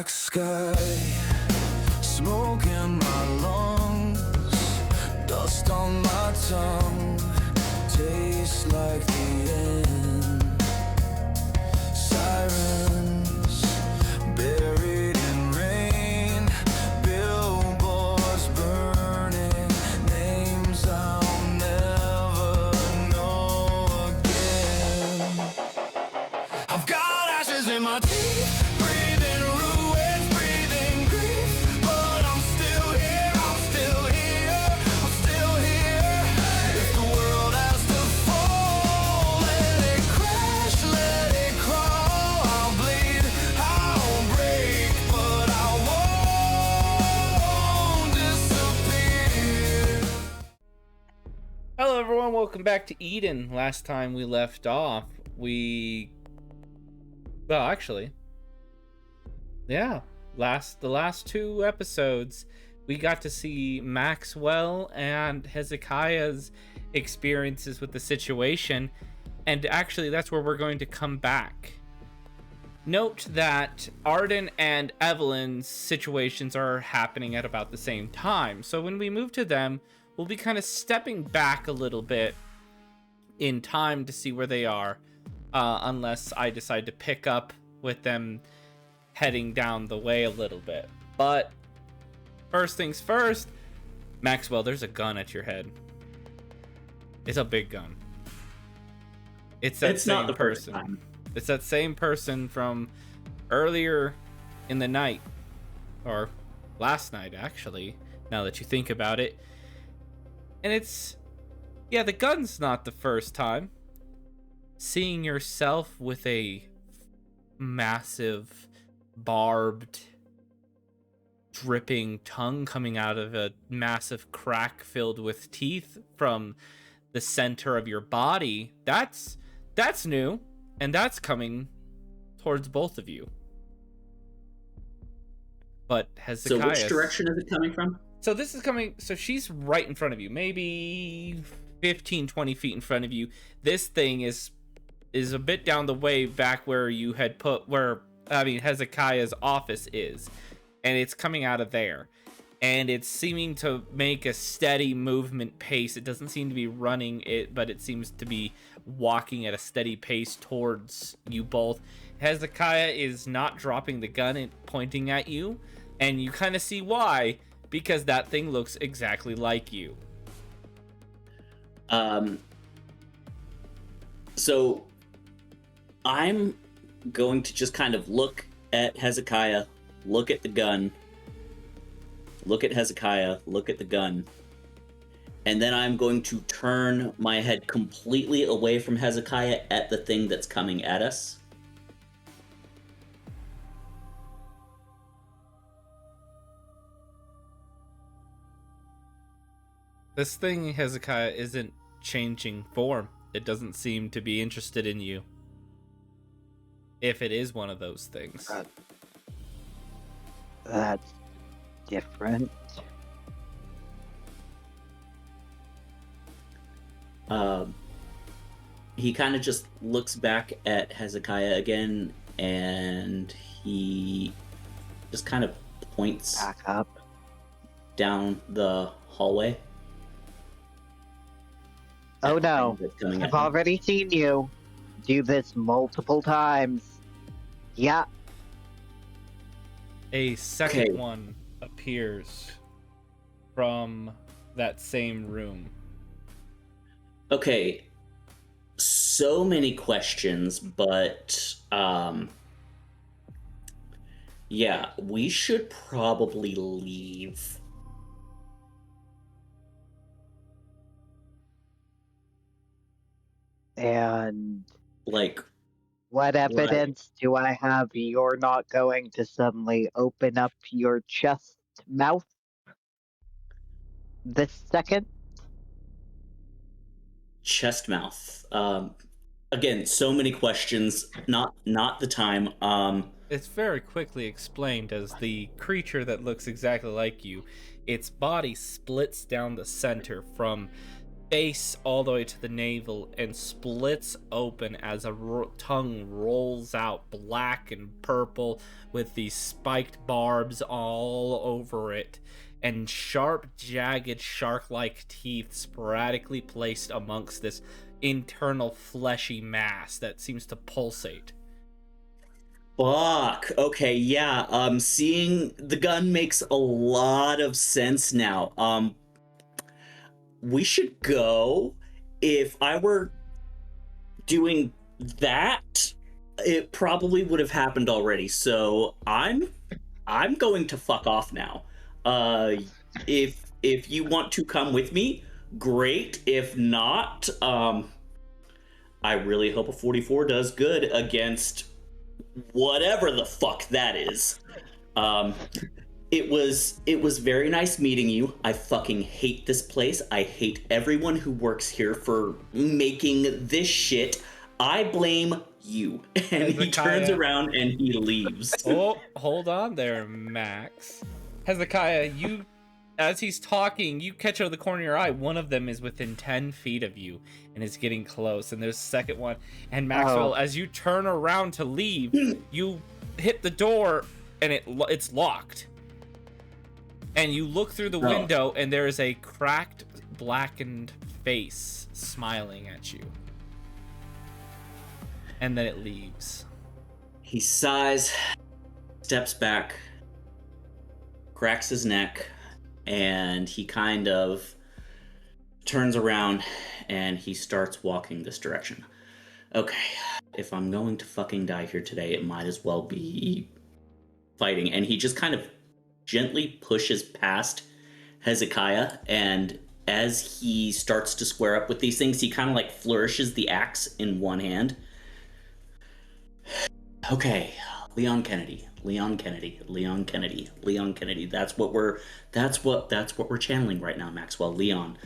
black sky, smoke in my lungs, dust on my tongue, tastes like the end. Sirens buried in rain, billboards burning, names I'll never know again. I've got ashes in my teeth, breathing ruins, breathing grief, but I'm still here, I'm still here, I'm still here. If the world has to fall, let it crash, let it crawl. I'll bleed, I'll break, but I won't disappear. Hello everyone, welcome back to Eden. Last time we left off, the last two episodes, we got to see Maxwell and Hezekiah's experiences with the situation, and actually that's where we're going to come back. Note that Arden and Evelyn's situations are happening at about the same time, so when we move to them, we'll be kind of stepping back a little bit in time to see where they are, unless I decide to pick up with them heading down the way a little bit. But first things first, Maxwell, there's a gun at your head. It's a big gun. It's that It's same not the first person. time. It's that same person from earlier in the night, or last night actually, now that you think about it. And the gun's not the first time. Seeing yourself with a massive, barbed, dripping tongue coming out of a massive crack filled with teeth from the center of your body, that's new, and that's coming towards both of you. But Hezekiah... So which direction is it coming from? So this is coming, so she's right in front of you, maybe 15, 20 feet in front of you. This thing is a bit down the way back where you had Hezekiah's office is. And it's coming out of there. And it's seeming to make a steady movement pace. It doesn't seem to be running it, but it seems to be walking at a steady pace towards you both. Hezekiah is not dropping the gun and pointing at you. And you kind of see why. Because that thing looks exactly like you. So I'm going to just kind of look at Hezekiah, look at the gun, look at Hezekiah, look at the gun, and then I'm going to turn my head completely away from Hezekiah at the thing that's coming at us. This thing, Hezekiah, isn't changing form. It doesn't seem to be interested in you. If it is one of those things. That's different. He kind of just looks back at Hezekiah again, and he just kind of points Back up. down the hallway. Oh no, That's coming at I've him. already seen you do this multiple times. Yeah, A second Okay. one appears from that same room. Okay, so many questions, but yeah, we should probably leave. and Like, what evidence do I have you're not going to suddenly open up your chest mouth this second? chest mouth. Again, so many questions. Not the time. It's very quickly explained as the creature that looks exactly like you, its body splits down the center from face all the way to the navel and splits open as a tongue rolls out, black and purple, with these spiked barbs all over it, and sharp, jagged, shark-like teeth sporadically placed amongst this internal fleshy mass that seems to pulsate. Fuck. Okay, yeah. Seeing the gun makes a lot of sense now. We should go. If I were doing that, it probably would have happened already. So I'm going to fuck off now. If you want to come with me, great. If not, I really hope a 44 does good against whatever the fuck that is. It was very nice meeting you. I fucking hate this place. I hate everyone who works here for making this shit. I blame you. And he turns around and he leaves. Oh, hold on there, Max. Hezekiah, you, as he's talking, you catch out of the corner of your eye, one of them is within 10 feet of you and is getting close, and there's a second one. And Maxwell, as you turn around to leave, you hit the door and it's locked. And you look through the window and there is a cracked, blackened face smiling at you. And then it leaves. He sighs, steps back, cracks his neck, and he kind of turns around and he starts walking this direction. Okay, if I'm going to fucking die here today, it might as well be fighting. And he just kind of gently pushes past Hezekiah, and as he starts to square up with these things, he kind of like flourishes the axe in one hand. Okay, Leon Kennedy. That's what we're channeling right now, Maxwell. Leon.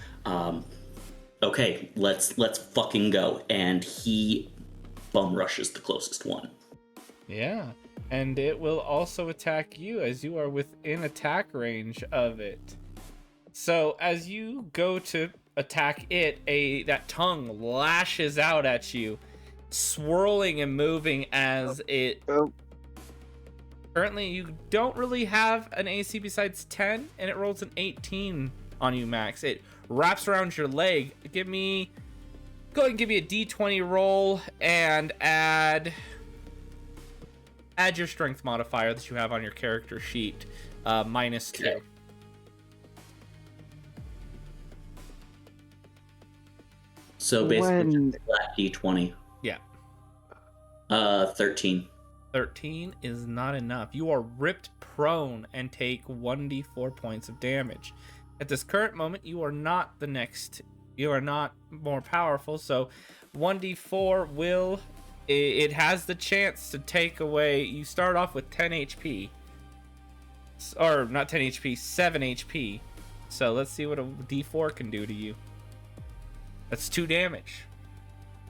Okay, let's fucking go. And he bum rushes the closest one. Yeah, and it will also attack you as you are within attack range of it. So as you go to attack it, that tongue lashes out at you, swirling and moving as it... Currently, you don't really have an AC besides 10, and it rolls an 18 on you, Max. It wraps around your leg. Go ahead and give me a D20 roll and add your strength modifier that you have on your character sheet, -2. Okay. So basically, flat D20. Yeah. 13. 13 is not enough. You are ripped prone and take 1d4 points of damage. At this current moment, you are not more powerful, so 1d4 will... It has the chance to take away... You start off with 10 HP. Or, not 10 HP, 7 HP. So let's see what a d4 can do to you. That's 2 damage.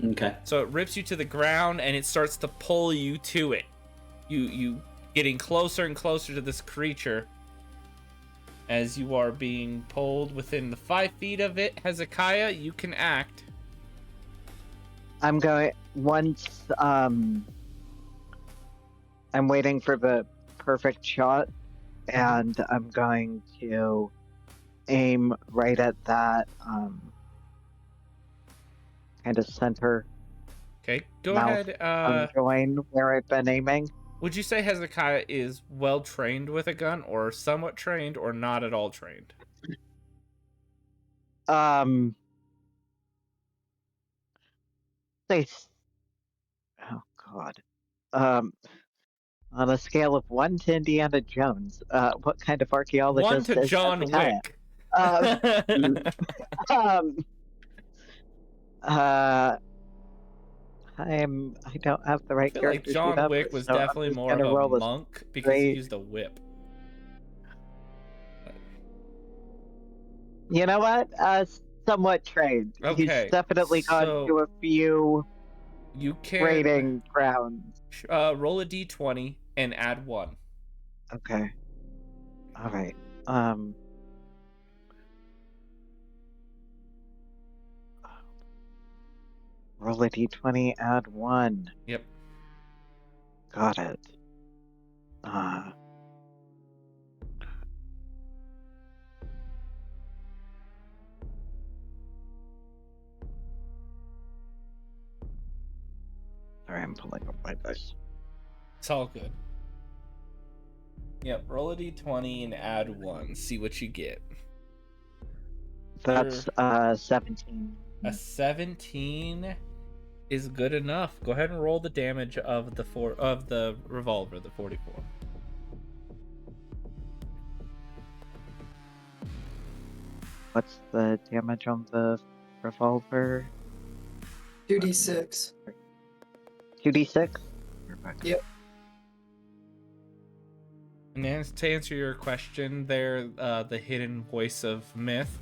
Okay. So it rips you to the ground, and it starts to pull you to it. You getting closer and closer to this creature as you are being pulled within the 5 feet of it. Hezekiah, you can act. I'm going once. I'm waiting for the perfect shot, and I'm going to aim right at that kind of center. Okay, go mouth ahead. Join where I've been aiming. Would you say Hezekiah is well trained with a gun, or somewhat trained, or not at all trained? Say, oh God. On a scale of 1 to Indiana Jones, what kind of archaeologist 1 to is John Hezekiah? Wick. I don't have the right I feel like character sheet John up, Wick was so I'm definitely just more gonna of roll a a monk because he straight- used a whip. You know what? Somewhat trained. Okay, He's definitely gone so to a few You can raiding grounds. roll a d20 and add 1. Okay. All right. Roll a d20, add 1. Yep. Got it. Sorry, I'm pulling up my dice. It's all good. Yep, roll a d20 and add 1. See what you get. That's 17. A 17 is good enough. Go ahead and roll the damage of the revolver, the 44. What's the damage on the revolver? 2d6. 2d6? Yep. And to answer your question there, the hidden voice of myth,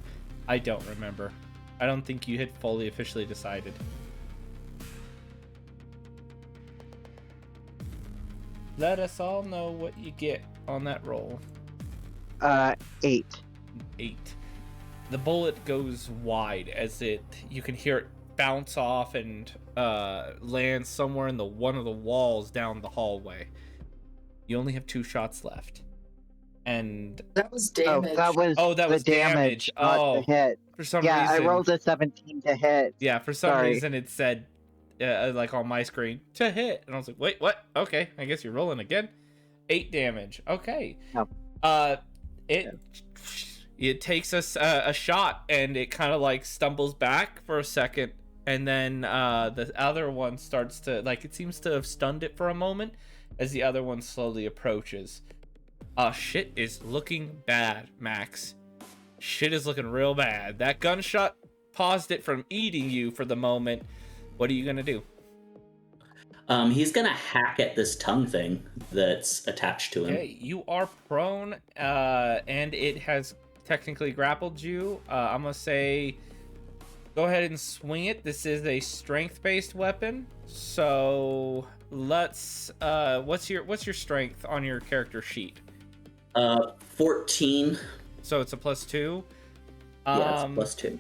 I don't remember. I don't think you had fully officially decided. Let us all know what you get on that roll. 8. 8. The bullet goes wide as you can hear it bounce off and land somewhere in one of the walls down the hallway. You only have 2 shots left. And That was damage. That was the damage. not the hit. For some Yeah, reason. I rolled a 17 to hit. Yeah, for some Sorry. reason it said, like on my screen, to hit. And I was like, wait, what? Okay, I guess you're rolling again. 8 damage. Okay. No. It takes us a shot, and it kind of like stumbles back for a second, and then the other one starts to, like, it seems to have stunned it for a moment as the other one slowly approaches. Shit is looking bad, Max. Shit is looking real bad. That gunshot paused it from eating you for the moment. What are you gonna do? He's gonna hack at this tongue thing that's attached to him. Okay, you are prone, and it has technically grappled you. I'm gonna say, go ahead and swing it. This is a strength-based weapon, so let's. What's your strength on your character sheet? 14. So it's a +2. Yeah, it's +2.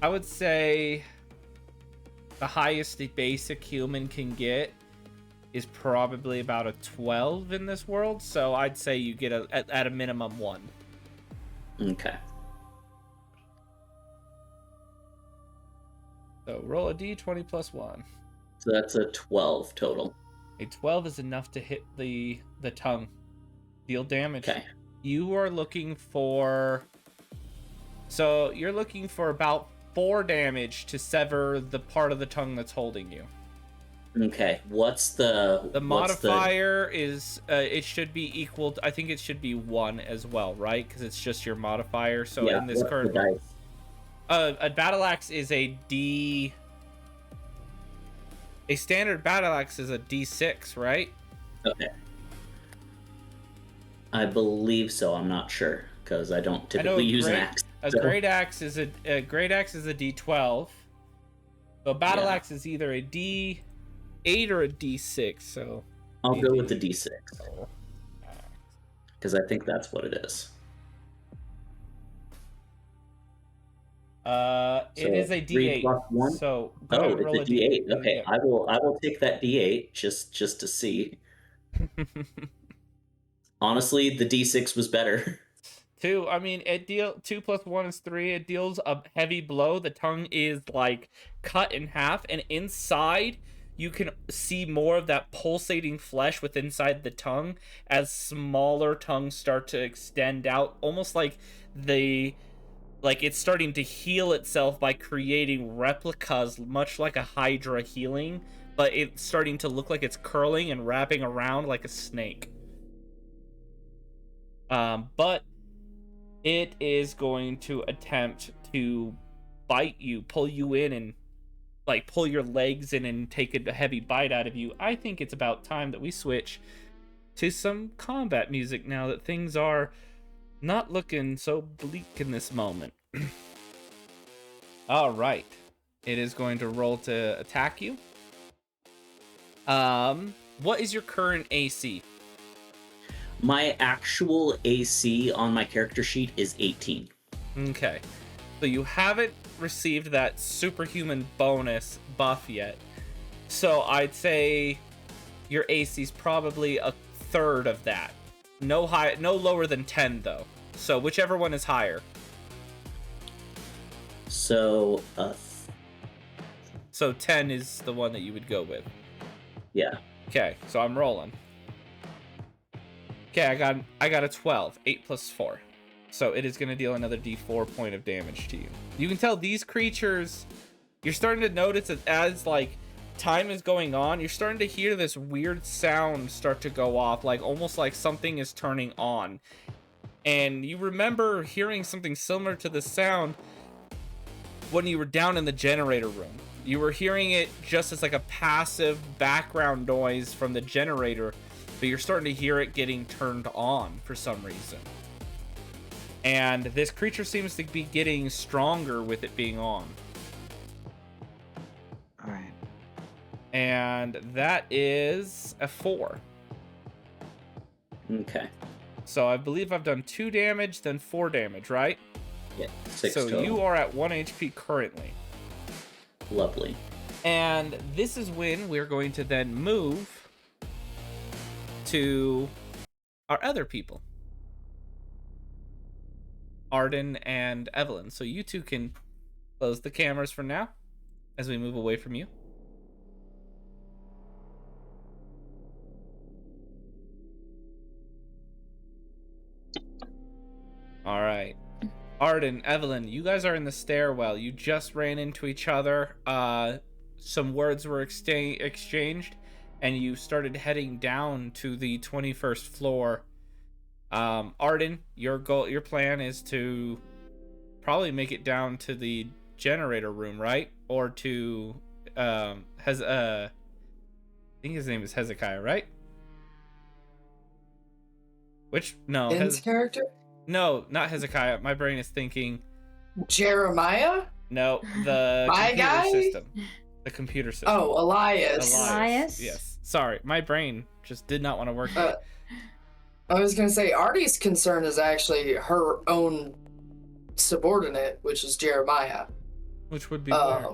I would say the highest a basic human can get is probably about a 12 in this world. So I'd say you get at a minimum 1. Okay. So roll a d20 + 1. So that's a 12 total. A 12 is enough to hit the tongue. Deal damage. Okay. You are looking for... So you're looking for about 4 damage to sever the part of the tongue that's holding you. Okay. What's the... The modifier is... it should be equal... I think it should be 1 as well, right? Because it's just your modifier. So Yeah, in this what's current... the dice? A battle axe is a D... A standard battle axe is a D6, right? Okay. I believe so. I'm not sure because I don't typically use an axe. A great axe is a D12. So a battle axe is either a D8 or a D6. So I'll go with the D6 because I think that's what it is. It is a D8. 3 + 1? So Oh, it's a D8. Okay, yeah. I will take that D8 just to see. Honestly, the D6 was better. 2. I mean, 2 + 1 is 3. It deals a heavy blow. The tongue is like cut in half, and inside you can see more of that pulsating flesh within inside the tongue as smaller tongues start to extend out, almost like it's starting to heal itself by creating replicas, much like a Hydra healing, but it's starting to look like it's curling and wrapping around like a snake. But it is going to attempt to bite you, pull you in, and like pull your legs in and take a heavy bite out of you. I think it's about time that we switch to some combat music now that things are not looking so bleak in this moment. All right, it is going to roll to attack you. What is your current AC? My actual AC on my character sheet is 18. Okay. So you haven't received that superhuman bonus buff yet. So I'd say your AC's probably a third of that. No lower than 10 though. So whichever one is higher. So, So 10 is the one that you would go with. yeah. Okay, so I'm rolling. Okay, I got a 12. 8 plus 4. So it is going to deal another d4 point of damage to you. You can tell these creatures, you're starting to notice that as like time is going on, you're starting to hear this weird sound start to go off, like almost like something is turning on. And you remember hearing something similar to the sound when you were down in the generator room. You were hearing it just as like a passive background noise from the generator, but you're starting to hear it getting turned on for some reason. And this creature seems to be getting stronger with it being on. All right. And that is a 4. Okay. So I believe I've done 2 damage, then 4 damage, right? Yeah. 6 so total. you are at 1 HP currently. Lovely. And this is when we're going to then move to our other people. Arden and Evelyn. So you two can close the cameras for now as we move away from you. All right. Arden, Evelyn, you guys are in the stairwell. You just ran into each other. Some words were exchanged, and you started heading down to the 21st floor. Arden, your plan is to probably make it down to the generator room, right? Or to I think his name is Hezekiah, right? His character? No, not Hezekiah. My brain is thinking Jeremiah? no, the My computer guy? system. The computer system. Oh, Elias. Elias? Yes. Sorry, my brain just did not want to work. I was gonna say, Artie's concern is actually her own subordinate, which is Jeremiah. Which would be where?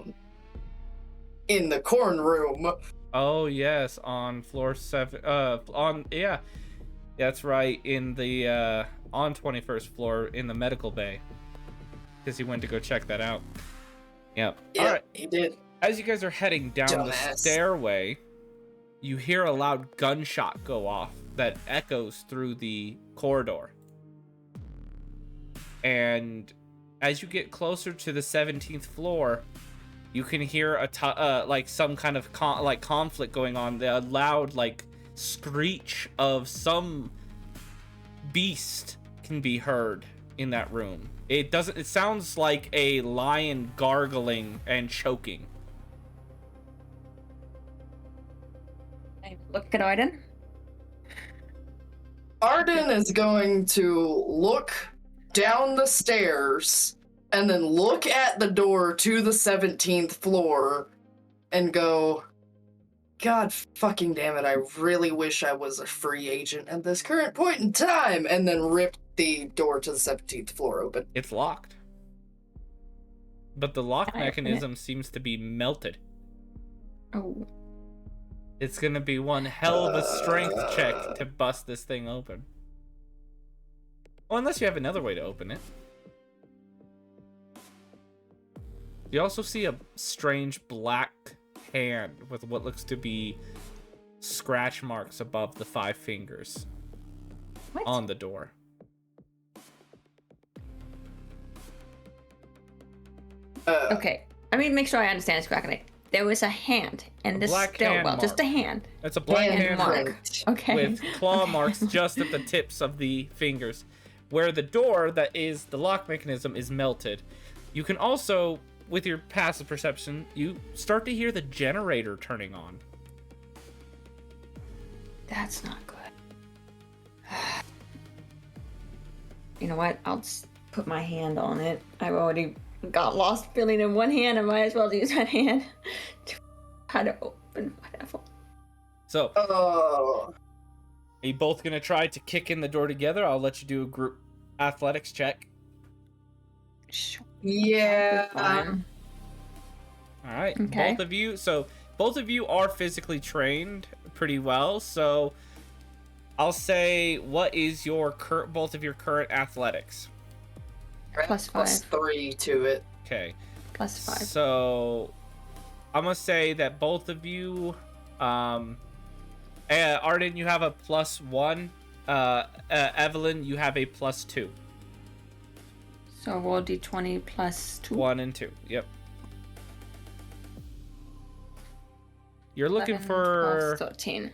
In the corn room. Oh yes, on floor 7. Yeah, that's right. In the on 21st floor in the medical bay, because he went to go check that out. Yep. Yeah, All right. he did. As you guys are heading down the Dumbass. stairway, you hear a loud gunshot go off that echoes through the corridor. And as you get closer to the 17th floor, you can hear like some kind of conflict going on. The loud like screech of some beast can be heard in that room. It sounds like a lion gargling and choking. Look at Arden. Arden is going to look down the stairs and then look at the door to the 17th floor and go, God fucking damn it, I really wish I was a free agent at this current point in time, and then rip the door to the 17th floor open. It's locked. But the lock Can I open mechanism seems to be melted. Oh. It's gonna be one hell of a strength check to bust this thing open. Well, unless you have another way to open it. You also see a strange black hand with what looks to be scratch marks above the 5 fingers What? on the door. Okay. I mean, make sure I understand this correctly. There was a hand in this black hand stairwell, just a mark. hand. It's a black hand mark. mark Okay. with claw Okay. marks just at the tips of the fingers. Where the door that is the lock mechanism is melted. You can also, with your passive perception, you start to hear the generator turning on. That's not good. You know what? I'll just put my hand on it. I've already got lost feeling in one hand. I might as well use that hand to try to open whatever. So, Oh. are you both going to try to kick in the door together? I'll let you do a group athletics check. Sure. Yeah. Fine. All right, Okay. both of you are physically trained pretty well. So I'll say, what is your both of your current athletics? Plus Plus 5. 3 to it. Okay. Plus 5. So I'm gonna say that both of you, Arden, you have a +1. Evelyn, you have a +2. So roll d20 plus 2. 1 and 2. Yep. You're looking 11 for. plus 13.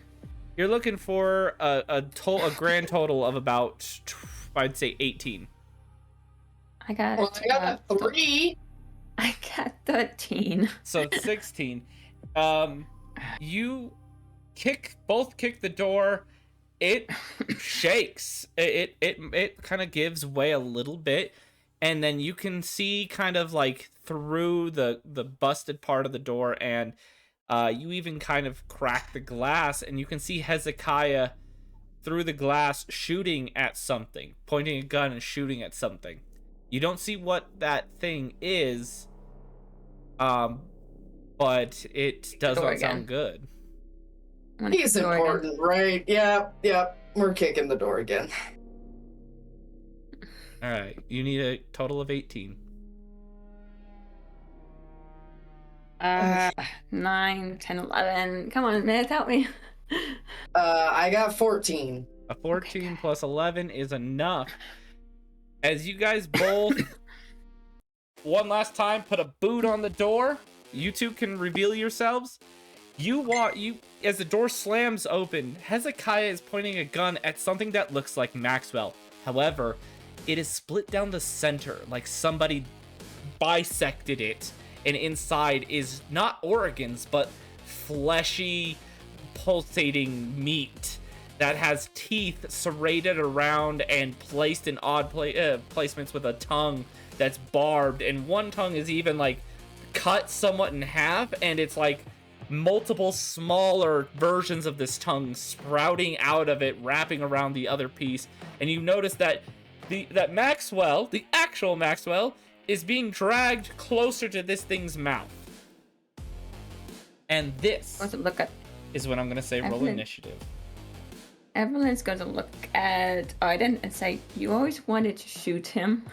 You're looking for a grand total of about, I'd say, 18. I got Well, I got a 3. I got 13. So it's 16. You both kick the door. It shakes. It kind of gives way a little bit, and then you can see kind of like through the busted part of the door, and you even kind of crack the glass, and you can see Hezekiah through the glass shooting at something, pointing a gun and shooting at something. You don't see what that thing is, but it does not sound good. He's important, right? Yep. We're kicking the door again. All right, you need a total of 18. 9, 10, 11. Come on, man, help me. I got 14. A 14 plus 11 is enough. As you guys both, one last time, put a boot on the door. You two can reveal yourselves. As the door slams open, Hezekiah is pointing a gun at something that looks like Maxwell. However, it is split down the center, like somebody bisected it. And inside is not organs, but fleshy, pulsating meat that has teeth serrated around and placed in odd placements with a tongue that's barbed. And one tongue is even like cut somewhat in half, and it's like multiple smaller versions of this tongue sprouting out of it, wrapping around the other piece. And you notice that that Maxwell, the actual Maxwell, is being dragged closer to this thing's mouth. And this is what I'm going to say, roll initiative. Evelyn's going to look at Arden and say, you always wanted to shoot him.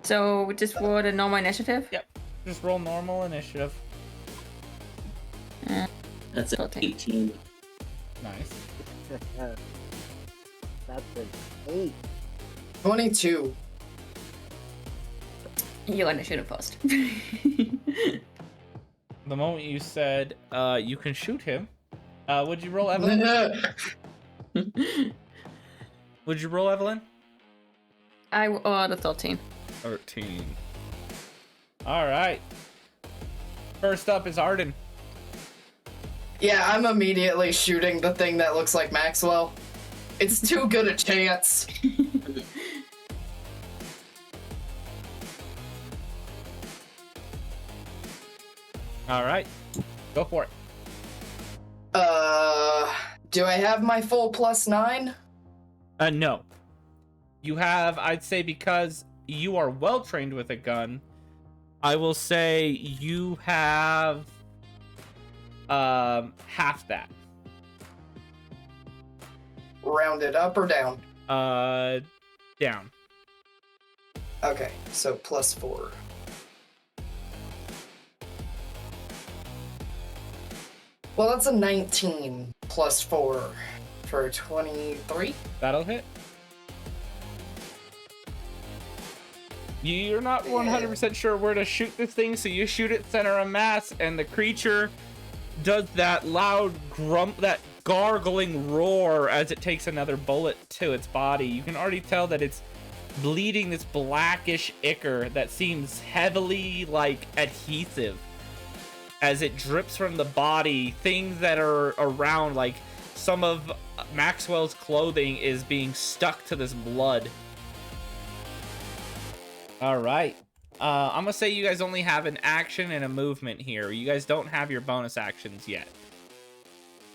So just roll the normal initiative? Yep. Just roll normal initiative. That's an 18. Nice. That's an 8. 22. You're going to shoot him first. The moment you said you can shoot him, would you roll, Evelyn? Would you roll, Evelyn? I rolled a 13. 13. All right. First up is Arden. Yeah, I'm immediately shooting the thing that looks like Maxwell. It's too good a chance. All right. Go for it. Do I have my full +9? No. You have, I'd say, because you are well trained with a gun, I will say you have half that. Rounded up or down? Down. Okay, so +4. Well, that's a 19 +4 for 23. That'll hit. You're not 100% sure where to shoot this thing, so you shoot it center of mass, and the creature does that loud that gargling roar as it takes another bullet to its body. You can already tell that it's bleeding this blackish ichor that seems heavily like adhesive as it drips from the body. Things that are around, like some of Maxwell's clothing, is being stuck to this blood. All right. I'm gonna say you guys only have an action and a movement here. You guys don't have your bonus actions yet.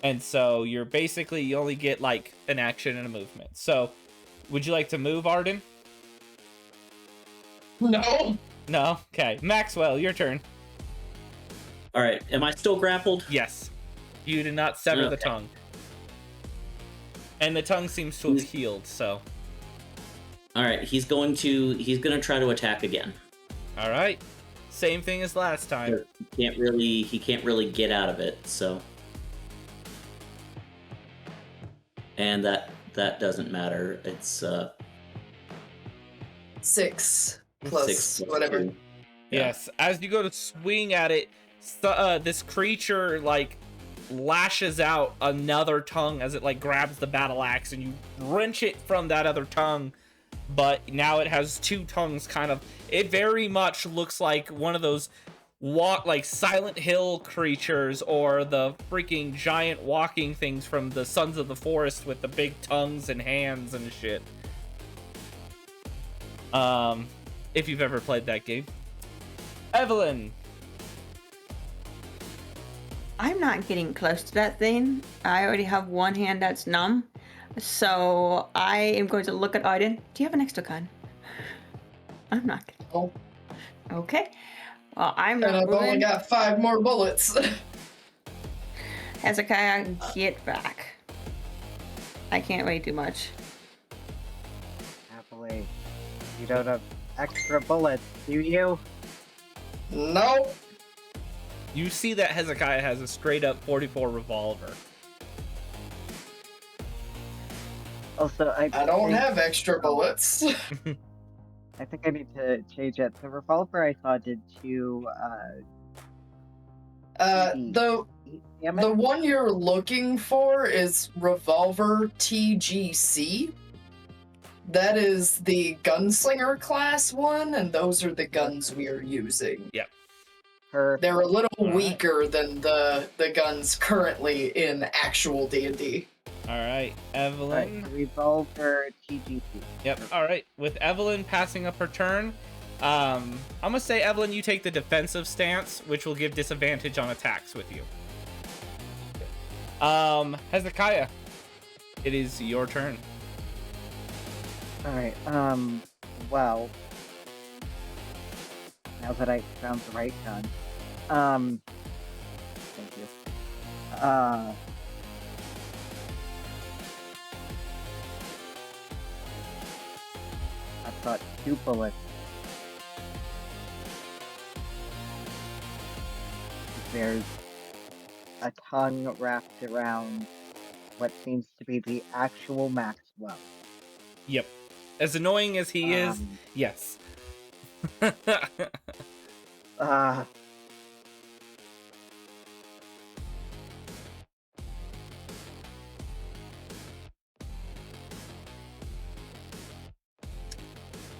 And so you're basically, you only get like an action and a movement. So would you like to move, Arden? No. No? Okay. Maxwell, your turn. All right. Am I still grappled? Yes. You did not sever the Okay. tongue. And the tongue seems to have healed, so. All right. He's gonna try to attack again. All right. Same thing as last time. But he can't really get out of it. So. And that doesn't matter. It's 6 plus 6 plus whatever. 2. Yeah. Yes. As you go to swing at it, this creature, like, lashes out another tongue as it, like, grabs the battle axe, and you wrench it from that other tongue. But now it has 2 tongues, kind of. It very much looks like one of those like Silent Hill creatures, or the freaking giant walking things from the Sons of the Forest with the big tongues and hands and shit. If you've ever played that game. Evelyn. I'm not getting close to that thing. I already have one hand that's numb. So I am going to look at Arden. Do you have an extra gun? I'm not. Oh. Okay. Well, I'm And not I've only moving. got 5 more bullets. Hezekiah, get back. I can't really do much. Happily. You don't have extra bullets, do you? Nope. You see that Hezekiah has a straight up 44 revolver. Also, I don't have extra bullets. I think I need to change it. The revolver I saw did 2 The damage. the one you're looking for is Revolver TGC. That is the gunslinger class one, and those are the guns we are using. Her They're a little Alright. weaker than the guns currently in actual D&D. Alright, Evelyn. revolver TGC. Yep, alright. With Evelyn passing up her turn, I'm gonna say, Evelyn, you take the defensive stance, which will give disadvantage on attacks with you. Hezekiah, it is your turn. Alright, well, now that I found the right gun, thank you. I've got 2 bullets. There's a tongue wrapped around what seems to be the actual Maxwell. Yep. As annoying as he is, yes.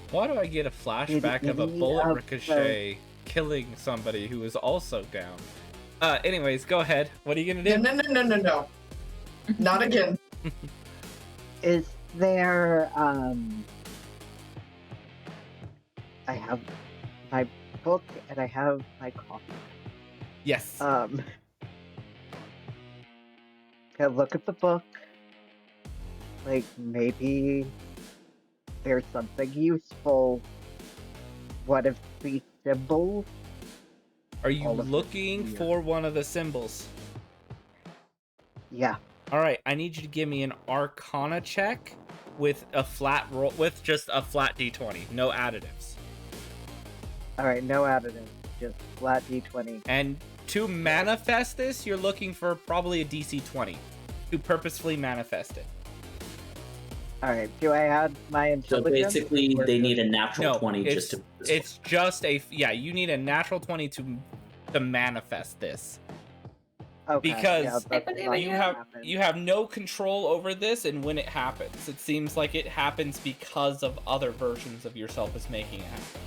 Why do I get a flashback of a bullet ricochet killing somebody who is also down? Anyways, go ahead. What are you gonna do? No. Not again. Is there, I have my book and I have my coffee. Yes. Can I look at the book? Like, maybe there's something useful. One of these symbols? Are you all of looking this, yeah. for one of the symbols? Yeah. All right, I need you to give me an Arcana check with a flat roll, with just a flat D20, no additives. Alright, no additives. Just flat D20. And to manifest this, you're looking for probably a DC 20 to purposefully manifest it. Alright, do I add my So intelligence? basically, or they just- need a natural No, 20 it's, just to. it's just a, yeah, you need a natural 20 to manifest this. Okay, because yeah, that's I believe not in You Yeah. gonna have happen. you have no control over this and when it happens. It seems like it happens because of other versions of yourself is making it happen.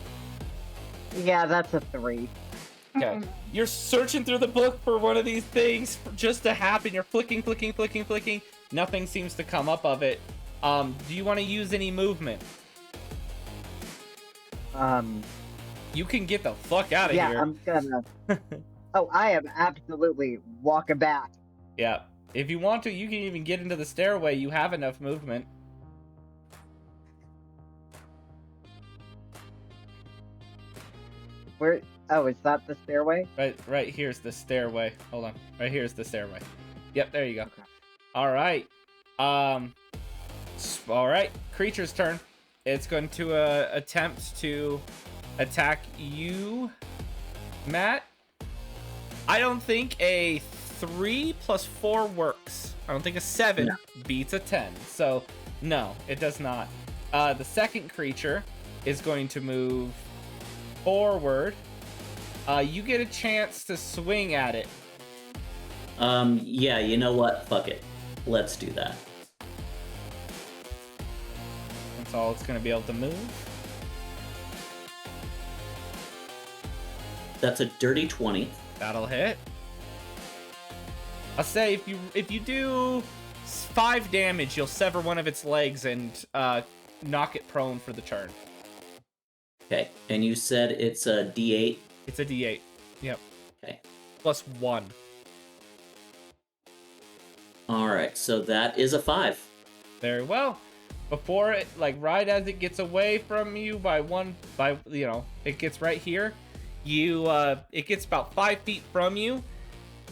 Yeah, that's a 3. Okay. You're searching through the book for one of these things just to happen. You're flicking. Nothing seems to come up of it. Do you want to use any movement? You can get the fuck out of Yeah, here. I'm gonna. Oh, I am absolutely walking back. Yeah. If you want to, you can even get into the stairway. You have enough movement. Where? Oh, is that the stairway? Right here's the stairway. Hold on. Right here's the stairway. Yep, there you go. Okay. All right. All right. Creature's turn. It's going to attempt to attack you, Matt. I don't think a 3 + 4 works. I don't think a 7 beats a 10. So, no, it does not. The second creature is going to move forward. You get a chance to swing at it. Yeah, you know what? Fuck it. Let's do that. That's all it's going to be able to move. That's a dirty 20. That'll hit. I'll say if you do 5 damage, you'll sever one of its legs and knock it prone for the turn. Okay, and you said it's a D8? It's a D8. Yep. Okay. +1. Alright, so that is a 5. Very well. Before it, like right as it gets away from you it gets right here. It gets about 5 feet from you,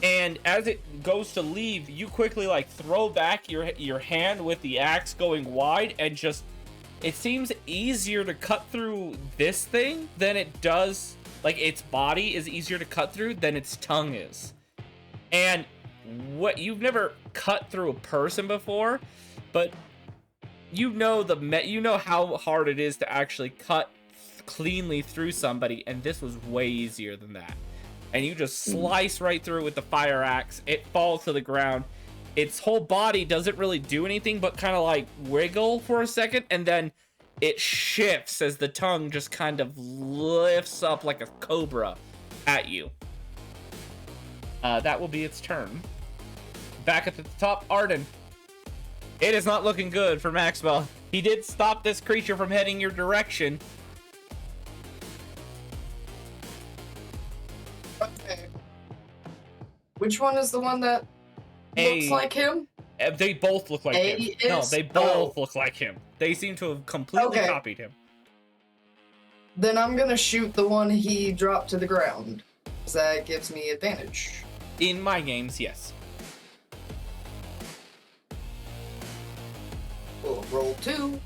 and as it goes to leave, you quickly like throw back your hand with the axe going wide, and just it seems easier to cut through this thing than it does. Like its body is easier to cut through than its tongue is. And what you've never cut through a person before, but you know how hard it is to actually cut cleanly through somebody, and this was way easier than that. And you just slice right through with the fire axe. It falls to the ground. Its whole body doesn't really do anything but kind of like wiggle for a second, and then it shifts as the tongue just kind of lifts up like a cobra at you. That will be its turn. Back at the top, Arden. It is not looking good for Maxwell. He did stop this creature from heading your direction. Okay. Which one is the one that looks like him? They both look like him. No, they both look like him. They seem to have completely copied him. Then I'm gonna shoot the one he dropped to the ground. So that gives me advantage. In my games, yes. We'll roll 2.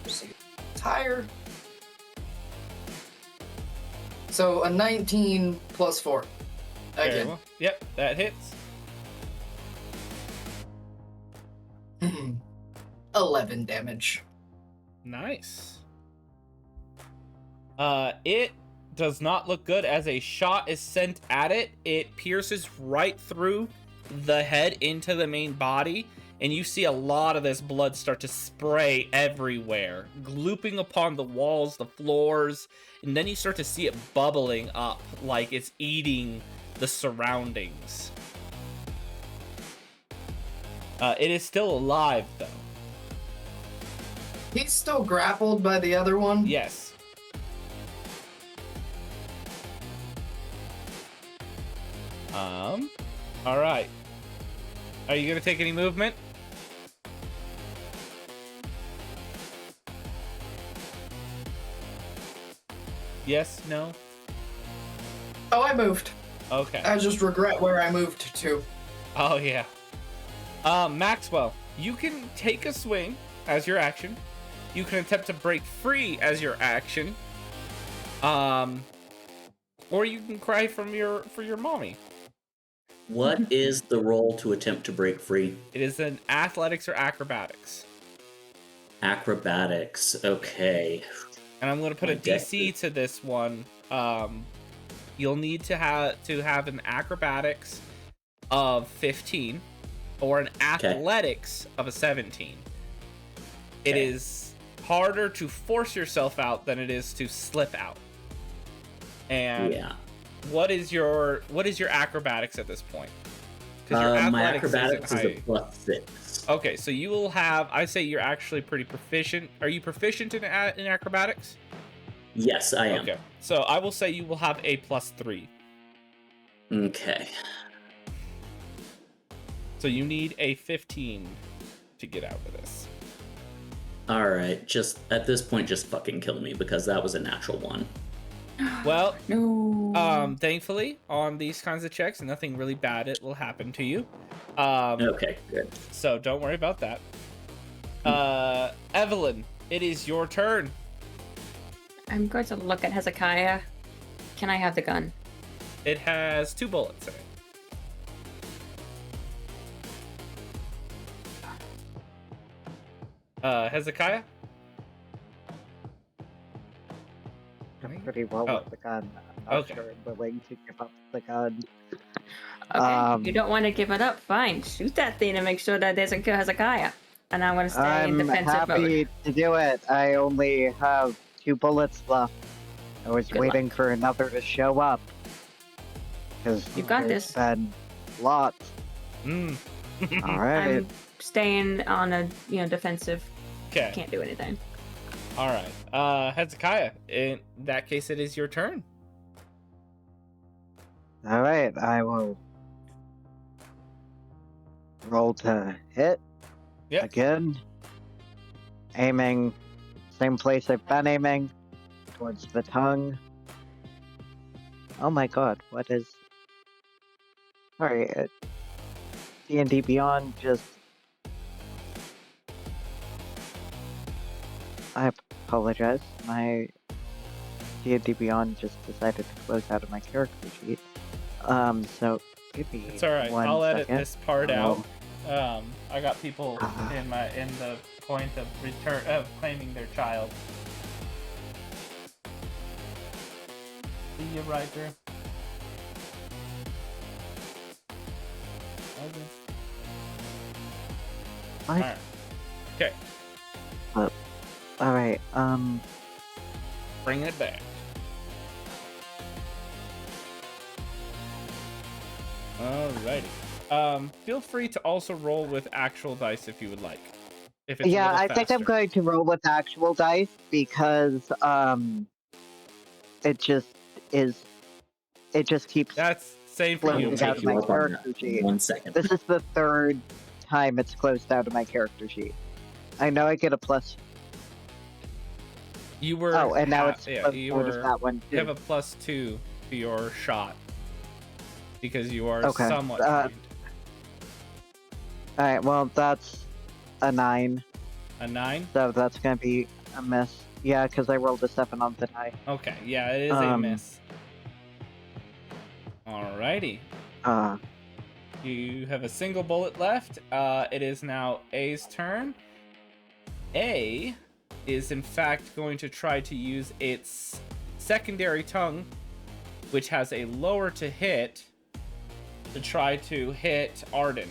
See if it's higher. So a 19 + 4. Very Again. well. Yep, that hits. 11 damage. Nice. It does not look good as a shot is sent at it. It pierces right through the head into the main body, and you see a lot of this blood start to spray everywhere, glooping upon the walls, the floors, and then you start to see it bubbling up like it's eating the surroundings. It is still alive, though. He's still grappled by the other one? Yes. Alright. Are you gonna take any movement? Yes, no? Oh, I moved. Okay. I just regret where I moved to. Oh, yeah. Maxwell, you can take a swing as your action. You can attempt to break free as your action. Or you can cry for your mommy. What is the roll to attempt to break free? It is an athletics or acrobatics. Acrobatics, okay. And I'm going to put a DC to this one. You'll need to have an acrobatics of 15 or an athletics of a 17. It is harder to force yourself out than it is to slip out. And what is your acrobatics at this point? My acrobatics is a +6. Okay, so you will have. I say you're actually pretty proficient. Are you proficient in acrobatics? Yes, I am. Okay, so I will say you will have a +3. Okay. So you need a 15 to get out of this. All right, just at this point, just fucking kill me because that was a natural 1. Well, No. thankfully, on these kinds of checks, nothing really bad it will happen to you. Okay, good. So don't worry about that. Evelyn, it is your turn. I'm going to look at Hezekiah. Can I have the gun? It has 2 bullets in it. Hezekiah? I'm pretty well Oh. with the gun. I'm not Okay. sure I'm willing to give up the gun. Okay. You don't want to give it up? Fine. Shoot that thing and make sure that doesn't kill Hezekiah. And I'm going to stay in I'm defensive mode. happy to do it. I only have 2 bullets left. I was Good waiting for another to show up. Because You got there's this. been lots. Mm. Alright. I'm staying on a defensive. Okay. Can't do anything. All right. Hezekiah, in that case, it is your turn. Alright, I will roll to hit Yep. again. Aiming same place I've been aiming, towards the tongue. Oh my god, what is... Sorry, D&D Beyond just... I apologize, my D&D Beyond just decided to close out of my character sheet. So, give me It's all right. 1 I'll edit second. this part Oh. out. I got people in the point of claiming their child. See you, Riker. What? Alright. Okay, Alright, bringing it back. Alrighty. Feel free to also roll with actual dice if you would like. If it's a yeah, little I think I'm faster. going to roll with actual dice because, it just keeps That's same for you. floating I'll out take of you my up on character that. sheet. 1 second. This is the 3rd time it's closed out of my character sheet. I know I get a plus. You were. Oh, and now ha- it's yeah, closed you out of were. that one You have too. a +2 to your shot because you are Okay, somewhat trained. Alright, well, that's a 9, A 9. so that's gonna be a miss. Yeah, because I rolled a 7 on the die. Okay, yeah, it is a miss. Alrighty. You have a single bullet left. It is now A's turn. A is in fact going to try to use its secondary tongue, which has a lower to hit, to try to hit Arden.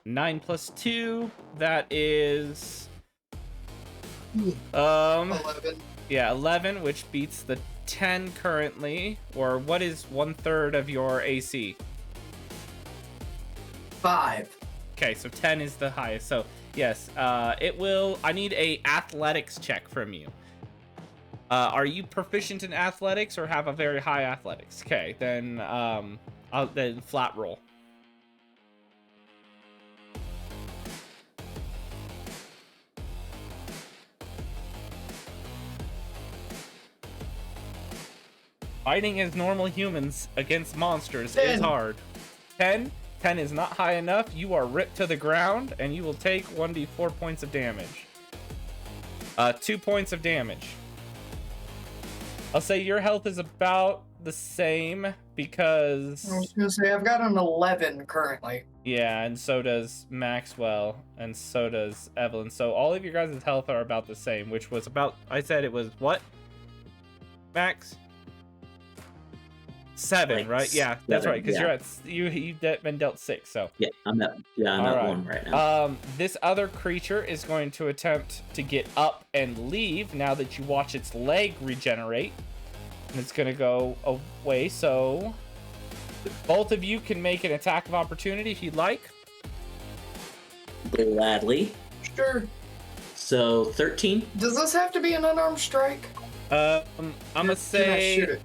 9 plus 2, that is 11. yeah, 11, which beats the 10 currently. Or what is 1/3 of your AC? 5. Okay, so 10 is the highest. So yes, it will. I need a athletics check from you. Are you proficient in athletics or have a very high athletics? Okay, then I'll then flat roll. Fighting as normal humans against monsters is 10. hard. 10? 10 is not high enough. You are ripped to the ground, and you will take 1d4 points of damage. 2 points of damage. I'll say your health is about the same because... I was gonna say, I've got an 11 currently. Yeah, and so does Maxwell, and so does Evelyn. So all of your guys' health are about the same, which was about... I said it was what? Max? 7, Like right? Yeah, that's 7, right, because yeah. you've been dealt 6, so... Yeah, I'm at Alright. 1 right now. This other creature is going to attempt to get up and leave now that you watch its leg regenerate. And it's going to go away, so... Both of you can make an attack of opportunity if you'd like. Gladly. Sure. So 13. Does this have to be an unarmed strike? I'm going to Can I say... shoot it?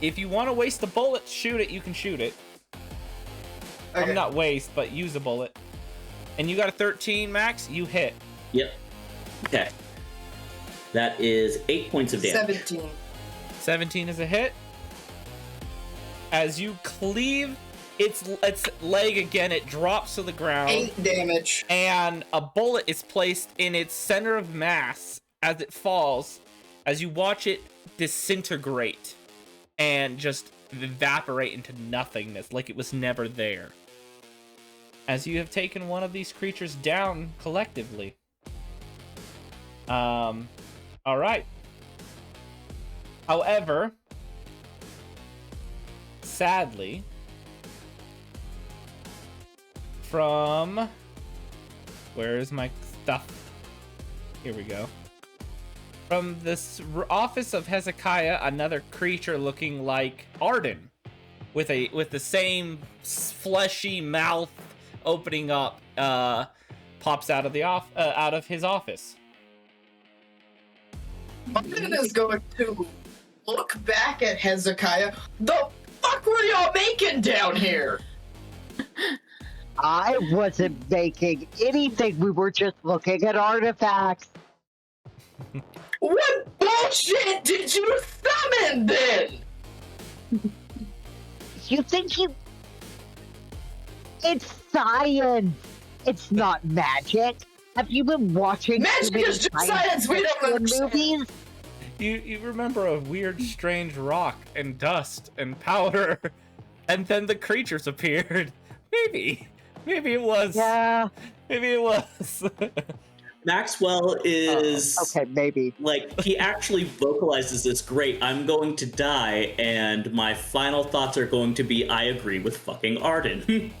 If you want to waste a bullet, shoot it, you can shoot it. Okay. Not waste, but use a bullet. And you got a 13, Max? You hit. Yep. Okay. That is 8 points of damage. 17. 17 is a hit. As you cleave its leg again, it drops to the ground. 8 damage. And a bullet is placed in its center of mass as it falls, as you watch it disintegrate and just evaporate into nothingness, like it was never there. As you have taken one of these creatures down collectively. Alright. However, sadly, from... Where is my stuff? Here we go. From this office of Hezekiah, another creature looking like Arden, with the same fleshy mouth opening up, pops out of his office. Arden is going to look back at Hezekiah. The fuck were y'all making down here? I wasn't making anything. We were just looking at artifacts. What bullshit did you summon then? You think you... It's science. It's not magic. Have you been watching Magic is just science we don't understand. movies? You remember a weird, strange rock and dust and powder, and then the creatures appeared. Maybe it was. Yeah. Maybe it was. Maxwell is okay, maybe. like, he actually vocalizes this. Great, I'm going to die, and my final thoughts are going to be, I agree with fucking Arden.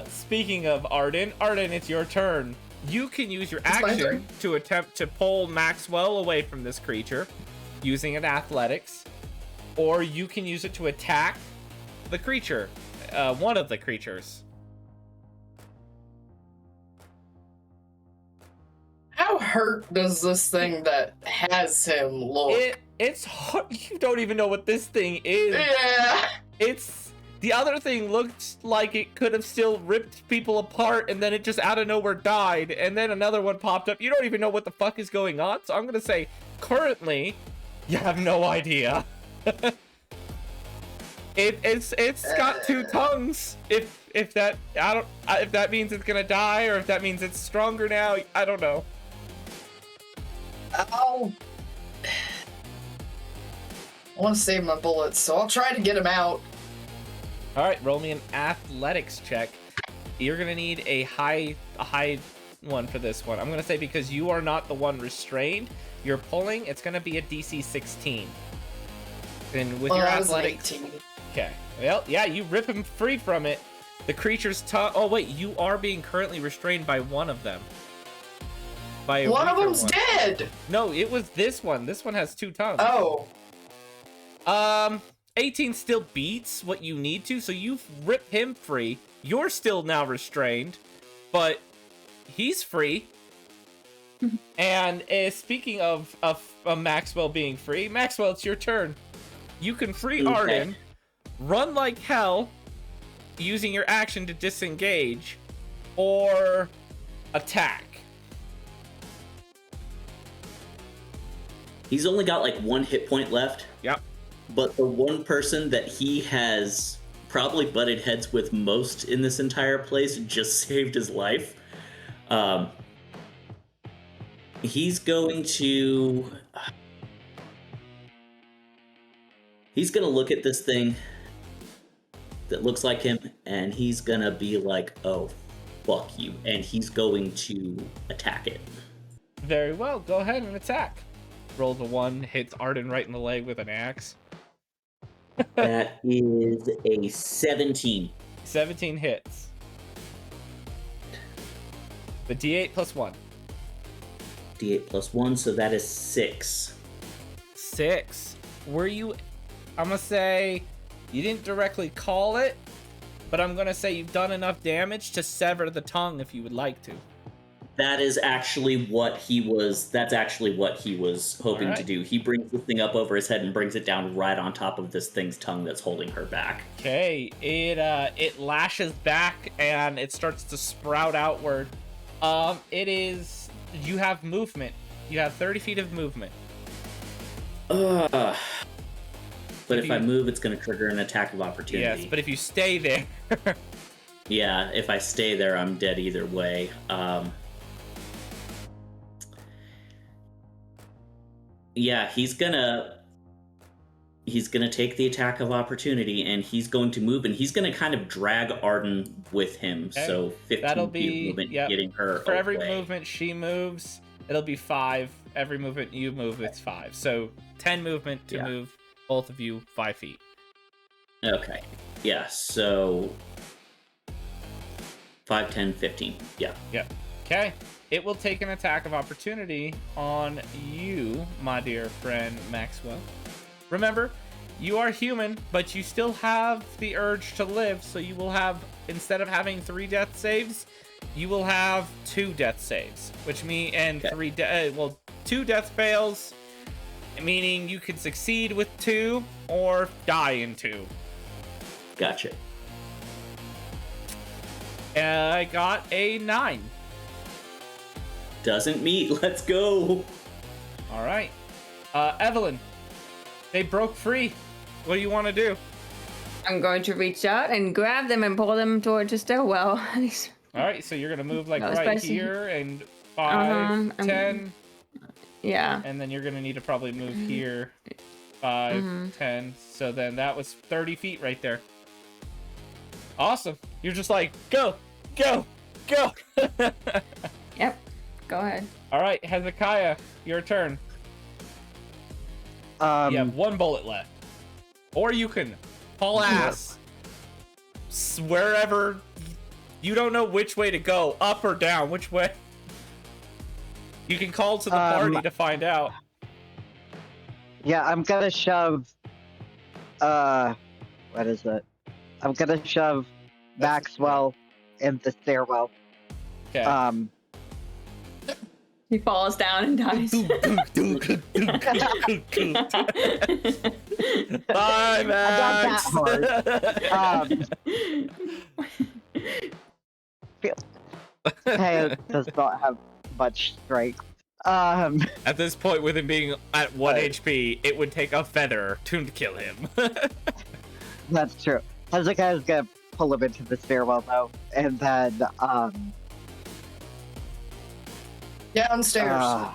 Speaking of Arden, it's your turn. You can use your It's my action turn. to attempt to pull Maxwell away from this creature using an athletics, or you can use it to attack the creature, one of the creatures. How hurt does this thing that has him look? It's hard. You don't even know what this thing is. Yeah. The other thing looked like it could have still ripped people apart, and then it just out of nowhere died, and then another one popped up. You don't even know what the fuck is going on, so I'm gonna say, currently, you have no idea. It's got 2 tongues. If that means it's gonna die, or if that means it's stronger now, I don't know. I want to save my bullets, so I'll try to get him out. All right, roll me an athletics check. You're gonna need a high one for this one. I'm gonna say because you are not the one restrained, you're pulling. It's gonna be a DC 16. And with your that was an athletics, 18. okay. Well, yeah, you rip him free from it. The creature's tongue. Oh wait, you are being currently restrained by one of them. By a One of weaker them's one. dead. No, it was this one. This one has 2 tongues. Oh. 18 still beats what you need to, so you rip him free. You're still now restrained, but he's free. And speaking of Maxwell being free, Maxwell, it's your turn. You can free Okay. Arden, run like hell, using your action to disengage, or attack. He's only got like 1 hit point left. Yep. But the one person that he has probably butted heads with most in this entire place just saved his life. He's going to look at this thing that looks like him, and he's gonna be like, oh, fuck you, and he's going to attack it. Very well, go ahead and attack. Rolls a 1, hits Arden right in the leg with an axe. That is a 17. 17 hits. The D8 plus 1. D8 plus 1, so that is 6. 6. Were you... I'm gonna say... You didn't directly call it, but I'm gonna say you've done enough damage to sever the tongue if you would like to. That's actually what he was hoping Alright. to do. He brings the thing up over his head and brings it down right on top of this thing's tongue that's holding her back. Okay, it lashes back and it starts to sprout outward. You have movement. You have 30 feet of movement. But if I you- move, it's going to trigger an attack of opportunity. Yes, but if you stay there, Yeah, if I stay there, I'm dead either way. Yeah, he's gonna take the attack of opportunity, and he's going to move, and he's gonna kind of drag Arden with him. Okay. So 15 that'll feet be of movement, yep. getting her For every away. movement she moves, it'll be 5. Every movement you move, it's 5. So 10 movement to move both of you 5 feet. Okay. Yeah. So 5, 10, 15. Yeah. Yep. Okay. It will take an attack of opportunity on you, my dear friend Maxwell. Remember, you are human, but you still have the urge to live, so you will have, instead of having 3 death saves, you will have 2 death saves, which means, and Okay. 2 death fails, meaning you can succeed with 2 or die in 2. Gotcha. I got a 9. Doesn't meet. Let's go. All right. Evelyn, they broke free. What do you want to do? I'm going to reach out and grab them and pull them towards the stairwell. All right, so you're going to move like No, right especially- here and 5, 10, Yeah. and then you're going to need to probably move here 5, 10. So then that was 30 feet right there. Awesome. You're just like, go, go, go. Yep. Go ahead. All right, Hezekiah, your turn. You have 1 bullet left. Or you can haul ass wherever. You don't know which way to go, up or down, which way. You can call to the party to find out. Yeah, I'm gonna shove. What is it? I'm gonna shove Maxwell in the stairwell. Okay. He falls down and dies. Bye, Not Max. that hard. Hey, does not have much strength. At this point, with him being at 1 Right. HP, it would take a feather to kill him. That's true. Hezekiah's gonna pull him into the stairwell though, and then Downstairs.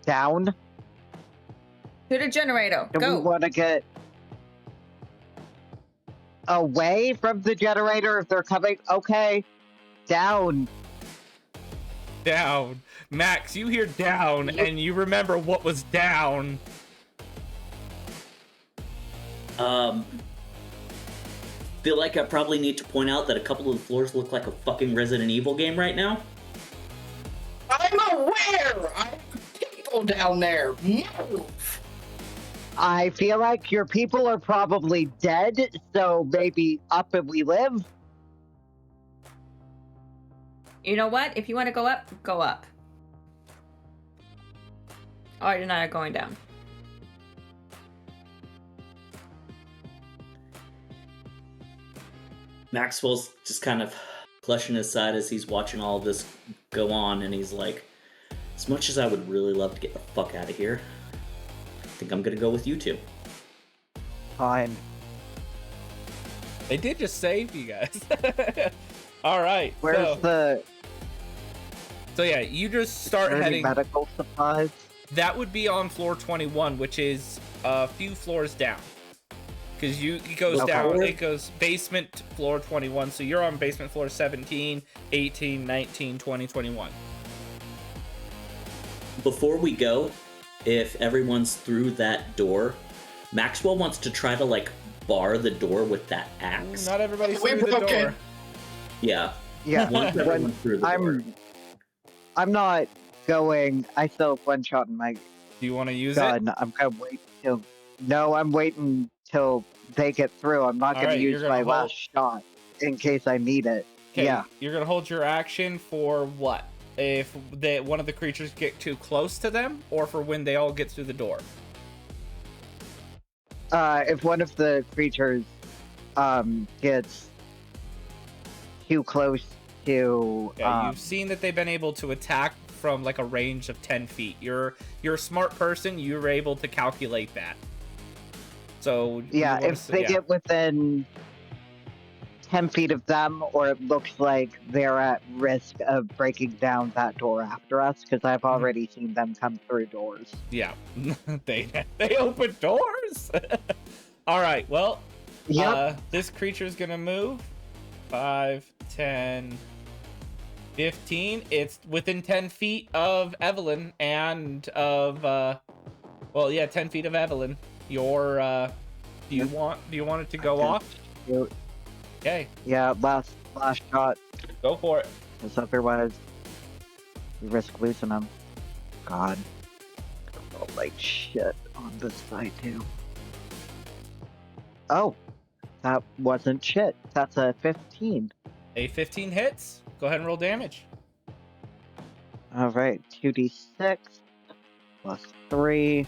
down. To the generator. Do we Go. want to get away from the generator if they're coming? Okay, down. Down. Max, you hear down, and you remember what was down. Feel like I probably need to point out that a couple of the floors look like a fucking Resident Evil game right now. I'm aware. I have people down there. Move. I feel like your people are probably dead, so maybe up and we live. You know what? If you want to go up, go up. Arden and I are going down. Maxwell's just kind of clutching his side as he's watching all this go on, and he's like, as much as I would really love to get the fuck out of here, I think I'm gonna go with you two. Fine. They did just save you guys. All right. Where's the So yeah, you just start any heading. medical supplies? That would be on floor 21, which is a few floors down. Because it goes Okay. down, it goes basement floor 21. So you're on basement floor 17, 18, 19, 20, 21. Before we go, if everyone's through that door, Maxwell wants to try to like bar the door with that axe. Not everybody's We through the broke it. door. Yeah. Yeah, Once everyone's through the door. I'm not going. I still have one shot in my Do you want to use it? gun. I'm gonna wait till. No, I'm waiting till they get through. I'm not All gonna right, you're use gonna my hold- last shot in case I need it. Okay, Yeah. You're gonna hold your action for what? If one of the creatures get too close to them, or for when they all get through the door? If one of the creatures gets too close to Yeah, you've seen that they've been able to attack from like a range of 10 feet. You're a smart person. You're able to calculate that. So Yeah, if they get within 10 feet of them, or it looks like they're at risk of breaking down that door after us, because I've already seen them come through doors. Yeah, they open doors. All right, well, this creature's gonna move 5, 10, 15. It's within 10 feet of Evelyn and of 10 feet of Evelyn. Your do you want it to go off? Okay. Yeah, last shot. Go for it. Because otherwise, you risk losing them. God. Oh, like shit on this side too. Oh, that wasn't shit. That's a 15. A 15 hits. Go ahead and roll damage. All right, 2d6 plus 3.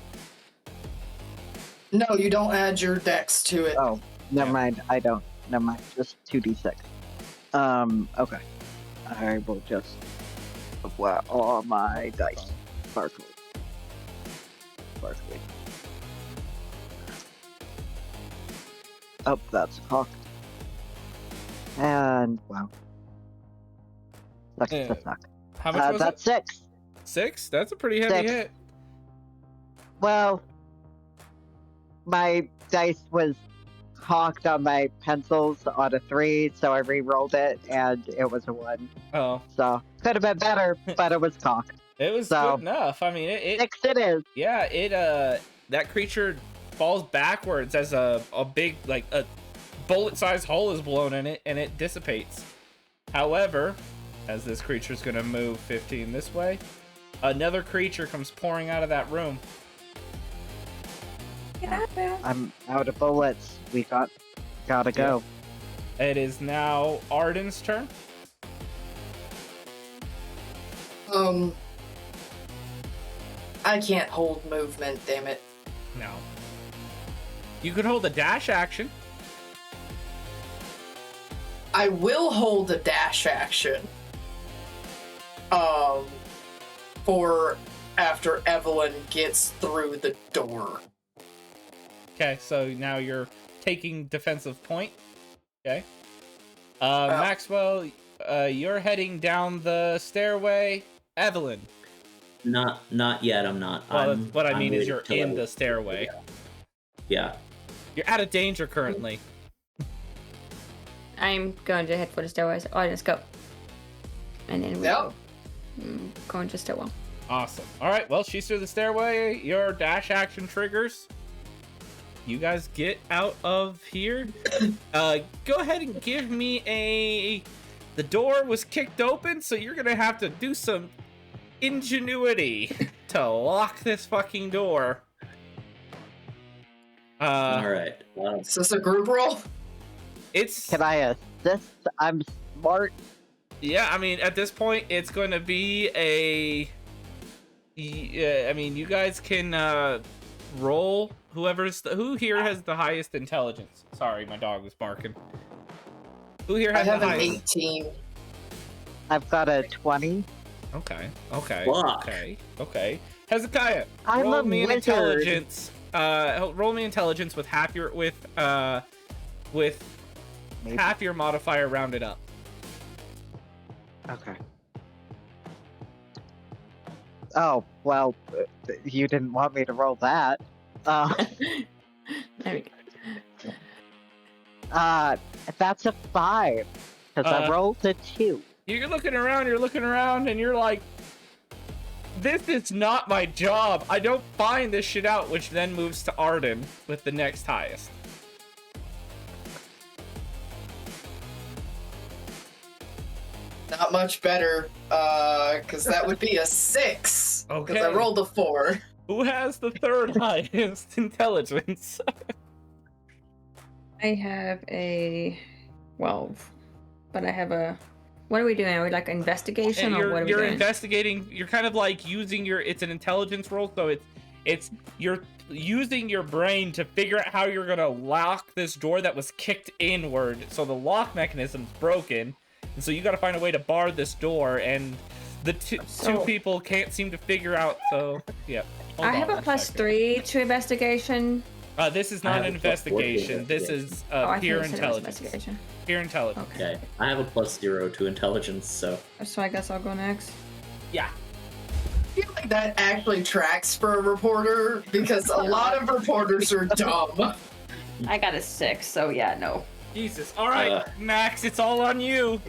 No, you don't add your dex to it. Oh, never mind. I don't. Never mind. Just 2d6. Okay. I will just apply all my dice. Sparkly. Oh, that's cocked. And wow. Suck. How much was that's it? 6. 6? That's a pretty heavy 6. hit. Well, my dice was cocked on my pencils on a 3, so I re-rolled it, and it was a 1. Oh. So, could have been better, but it was cocked. It was good enough. I mean, it 6 it is. Yeah, that creature falls backwards as a big, like, a bullet-sized hole is blown in it, and it dissipates. However, as this creature's gonna move 15 this way, another creature comes pouring out of that room. Get out there. I'm out of bullets. We gotta go. It is now Arden's turn. I can't hold movement, damn it. No. You could hold a dash action. I will hold a dash action. For after Evelyn gets through the door. Okay, so now you're taking defensive point. Okay. Maxwell, you're heading down the stairway. Evelyn. Not yet. I'm not. Well, what I mean is you're in the stairway. Yeah. You're out of danger currently. I'm going to head for the stairways. Oh, let's go. And then we'll going to stairwell. Awesome. All right. Well, she's through the stairway. Your dash action triggers. You guys get out of here. Go ahead and give me a. The door was kicked open, so you're gonna have to do some ingenuity to lock this fucking door. All right. Is this a group roll? Can I assist? I'm smart. Yeah, I mean, at this point, it's going to be a. I mean, you guys can roll. Who here has the highest intelligence? Sorry, my dog was barking. Who here has I the have an highest? 18. I've got a 20. Okay. Fuck. Okay. Hezekiah, I'm roll a me an wizard. intelligence. Roll me intelligence with half your Maybe. half your modifier rounded up. Okay. Oh, well, you didn't want me to roll that. There we go. That's a 5. Because I rolled a 2. You're looking around, and you're like, this is not my job. I don't find this shit out, which then moves to Arden with the next highest. Not much better, because that would be a 6. Okay. Because I rolled a 4. Who has the third highest intelligence? I have a 12, but I have a. What are we doing? Are we like investigation, or what are we You're doing? investigating. You're kind of like using your. It's an intelligence roll, so it's you're using your brain to figure out how you're gonna lock this door that was kicked inward. So the lock mechanism's broken, and so you got to find a way to bar this door. And The two So- people can't seem to figure out. So yeah. Hold I have on a plus second. 3 to investigation. This is I not have an a plus 4 to investigation. This investigation. is Oh, I pure think you said it was intelligence. investigation. Pure intelligence. Okay. Okay, I have a +0 to intelligence, so So I guess I'll go next. Yeah. I feel like that actually tracks for a reporter because a lot of reporters are dumb. I got a 6, so yeah, no. Jesus. All right, Uh. Max, it's all on you.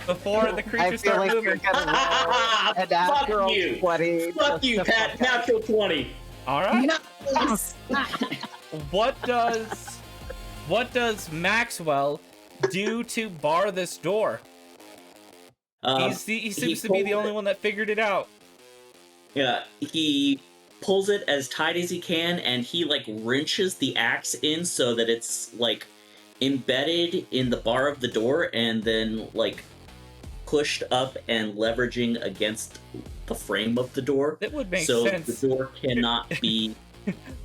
Before the I creatures feel start like you're moving. gonna roll a natural Fuck you. 20. fuck just you, to Pat. fuck up. Natural 20. All right. Nice. What does Maxwell do to bar this door? He seems to be the pulls only it- one that figured it out. Yeah, he pulls it as tight as he can, and he like wrenches the axe in so that it's like embedded in the bar of the door, and then like pushed up and leveraging against the frame of the door. That would make so sense. the door cannot be.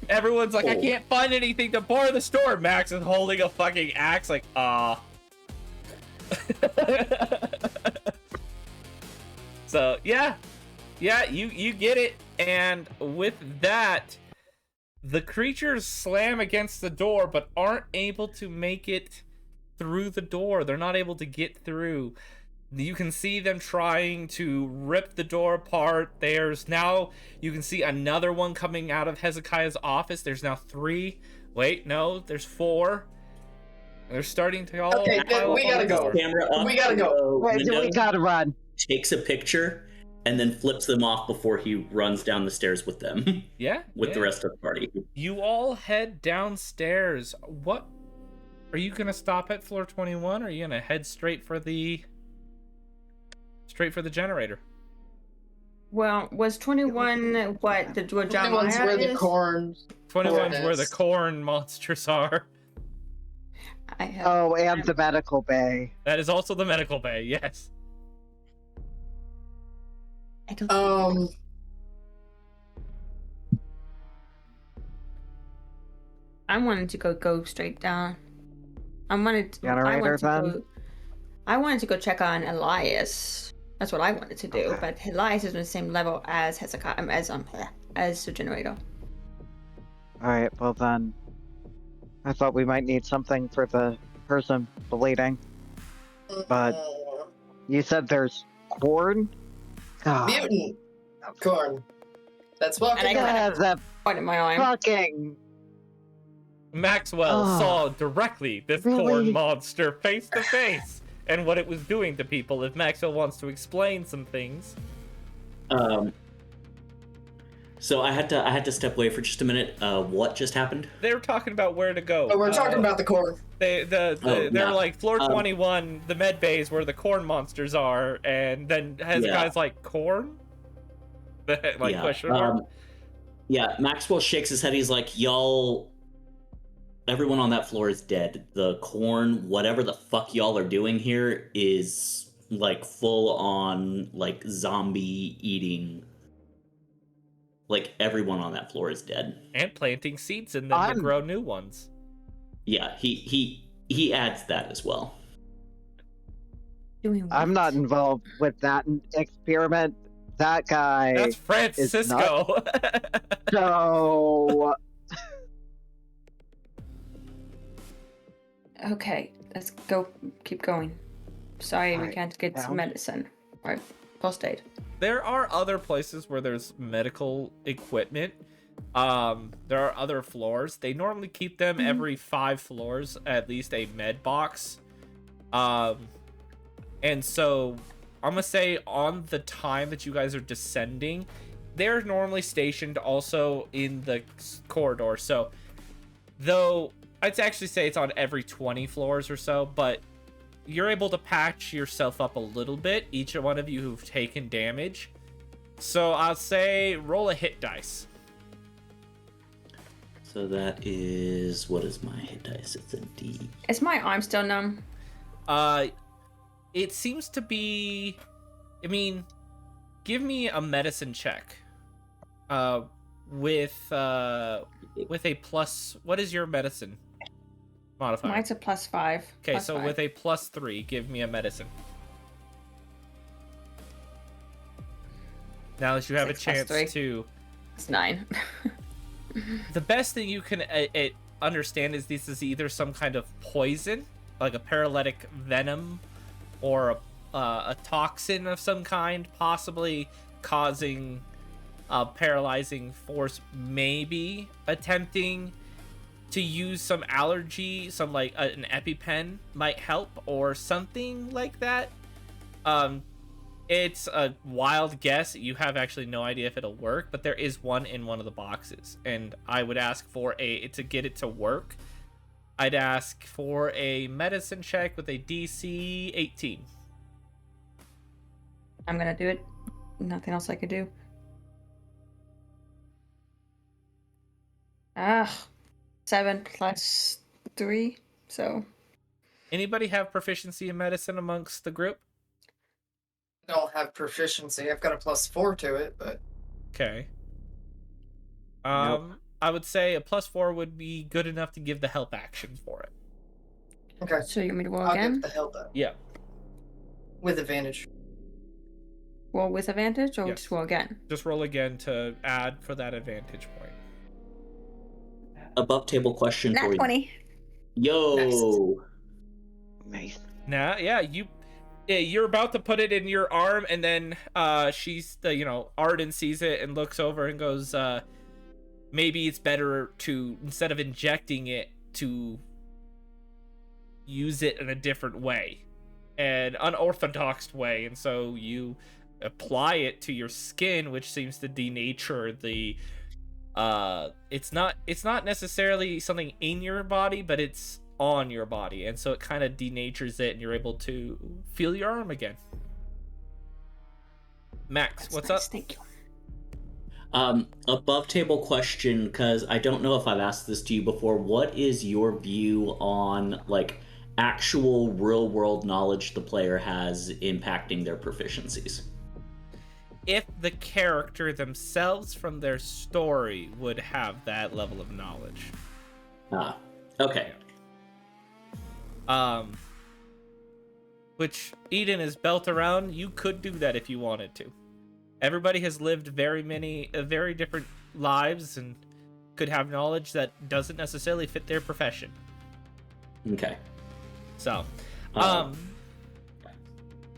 Everyone's like, I Oh. can't find anything to bar the door. Max is holding a fucking axe, like, So yeah, you get it. And with that, the creatures slam against the door, but aren't able to make it through the door. They're not able to get through. You can see them trying to rip the door apart. There's now, you can see another one coming out of Hezekiah's office. There's now 3. Wait, no, there's 4. They're starting to all Okay, pile we up on gotta the go. door. Camera up. We gotta go. to the Wait, window, we gotta run. takes a picture, and then flips them off before he runs down the stairs with them, Yeah, with the yeah. rest of the party. You all head downstairs. What? Are you gonna stop at floor 21, or are you gonna head straight for the generator? Well, was 21 what the what John One's Mayer where the is? corn. 21's where the is. corn monsters are. I have. Oh, and the medical bay. That is also the medical bay. Yes. I don't. I wanted to go straight down. I wanted to Generator, then? go. I wanted to go check on Elias. That's what I wanted to do. Okay. But Elias is on the same level as Hezekiah, as the generator. Alright, well then. I thought we might need something for the person bleeding. But you said there's corn? God. Mutant corn. That's what. And I Yeah, the Point in my arm. fucking. Maxwell Oh, saw directly this really? corn monster face to face, and what it was doing to people. If Maxwell wants to explain some things. So I had to step away for just a minute. What just happened? They were talking about where to go. Oh, we're talking about the corn. They're no. like floor Um, 21, the med bay is where the corn monsters are, and then Hezekiah's like, corn? Like, yeah. question mark? Yeah, Maxwell shakes his head. He's like, y'all, everyone on that floor is dead. The corn, whatever the fuck y'all are doing here, is like full on like zombie eating. Like everyone on that floor is dead. And planting seeds in them to I'm- grow new ones. Yeah, he adds that as well. Doing I'm what? not involved with that experiment. That guy. That's Francisco. So. Okay, let's go. Keep going. Sorry, we Alright, can't get down. medicine. Right, first aid. There are other places where there's medical equipment. There are other floors. They normally keep them every 5 floors, at least a med box. And so I'm gonna say on the time that you guys are descending, they're normally stationed also in the corridor. So though I'd actually say it's on every 20 floors or so, but you're able to patch yourself up a little bit, each one of you who've taken damage. So I'll say roll a hit dice. So that is, what is my hit dice? It's a D. Is my arm still numb? It seems to be, I mean, give me a medicine check. With a plus, what is your medicine modifier? Mine's a +5. Okay, so with a +3, give me a medicine. Now that you have 6 a plus chance 3. to... It's 9. The best thing you can understand is this is either some kind of poison, like a paralytic venom, or a toxin of some kind, possibly causing a paralyzing force, maybe attempting to use some allergy, some like an EpiPen might help, or something like that. It's a wild guess. You have actually no idea if it'll work, but there is one in one of the boxes, and I would ask for to get it to work, I'd ask for a medicine check with a DC 18. I'm gonna do it. Nothing else I could do. 7 plus 3, so... Anybody have proficiency in medicine amongst the group? I don't have proficiency. I've got a +4 to it, but Okay. Nope. I would say a +4 would be good enough to give the help action for it. okay. So you want me to roll I'll again? give the help up Yeah. with advantage. Roll with advantage, or Yes. just roll again? Just roll again to add for that advantage point. Above table question Nat for you. 20. Yo. Nice. Nah, yeah, you're about to put it in your arm, and then she's Arden sees it and looks over and goes, maybe it's better to, instead of injecting it, to use it in a different way, an unorthodox way. And so you apply it to your skin, which seems to denature the it's not necessarily something in your body, but it's on your body, and so it kind of denatures it, and you're able to feel your arm again. Max, That's what's nice, up? Thank you. Above table question, because I don't know if I've asked this to you before. What is your view on like actual real world knowledge the player has impacting their proficiencies? If the character themselves from their story would have that level of knowledge. Okay. Which Eden is built around, you could do that if you wanted to. Everybody has lived very different lives and could have knowledge that doesn't necessarily fit their profession. Okay. So, Um,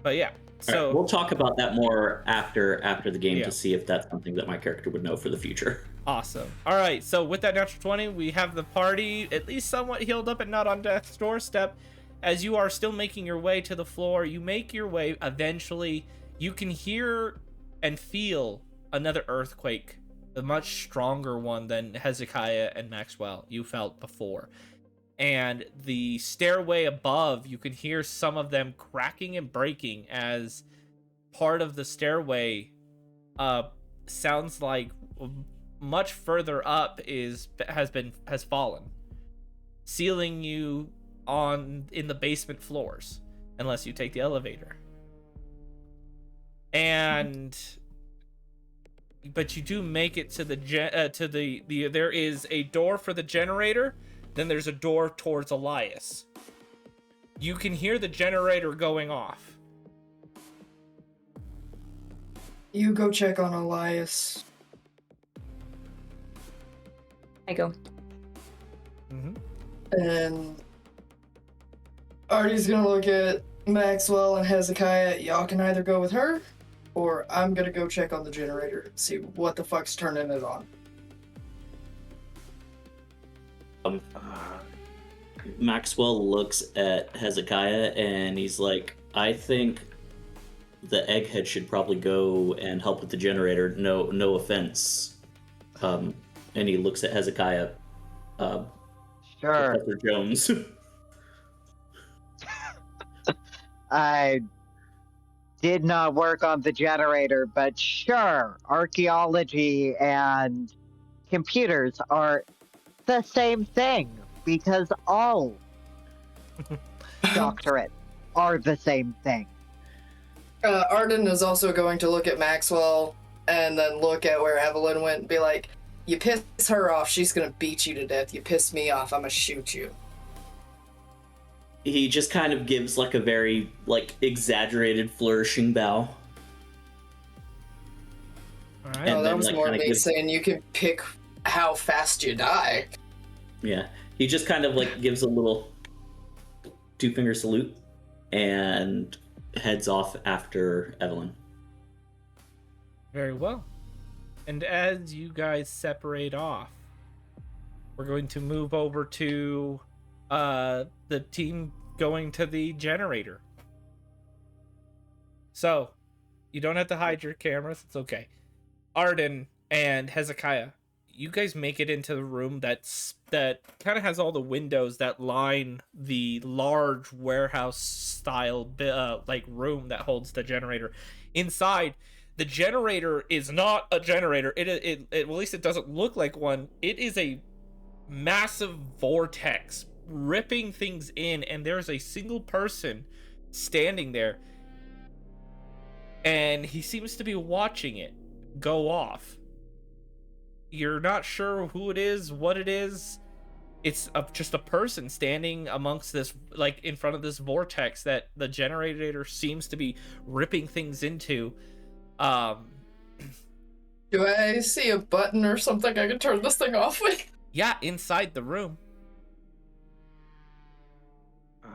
but yeah. All So right, we'll talk about that more after the game Yeah. to see if that's something that my character would know for the future. awesome. All right. So with that natural 20, we have the party at least somewhat healed up and not on death's doorstep. As you are still making your way to the floor, you make your way eventually. You can hear and feel another earthquake, a much stronger one than Hezekiah and Maxwell you felt before. And the stairway above, you can hear some of them cracking and breaking as part of the stairway sounds like much further up has fallen, sealing you in the basement floors unless you take the elevator. But you do make it to the there is a door for the generator. Then there's a door towards Elias. You can hear the generator going off. You go check on Elias. I go. And Artie's gonna look at Maxwell and Hezekiah. Y'all can either go with her, or I'm gonna go check on the generator and see what the fuck's turning it on. Maxwell looks at Hezekiah and he's like, I think the egghead should probably go and help with the generator. No offense. And he looks at Hezekiah. Sure. Professor Jones. I did not work on the generator, but sure, archaeology and computers are the same thing because all doctorates are the same thing. Arden is also going to look at Maxwell and then look at where Evelyn went and be like, you piss her off, she's gonna beat you to death. You piss me off, I'm gonna shoot you. He just kind of gives like a very like exaggerated flourishing bow. right. No, And that then, was like, more kinda me gives- saying you can pick how fast you die. Yeah. He just kind of like gives a little 2-finger salute and heads off after Evelyn. Very well. And as you guys separate off, we're going to move over to the team going to the generator. So, you don't have to hide your cameras. It's okay. Arden and Hezekiah, you guys make it into the room that kind of has all the windows that line the large warehouse style like room that holds the generator. Inside, the generator is not a generator. It at least it doesn't look like one. It is a massive vortex ripping things in, and there's a single person standing there, and he seems to be watching it go off. You're not sure who it is, what it is. It's just a person standing amongst this, like in front of this vortex that the generator seems to be ripping things into. Do I see a button or something I can turn this thing off with? Yeah, inside the room.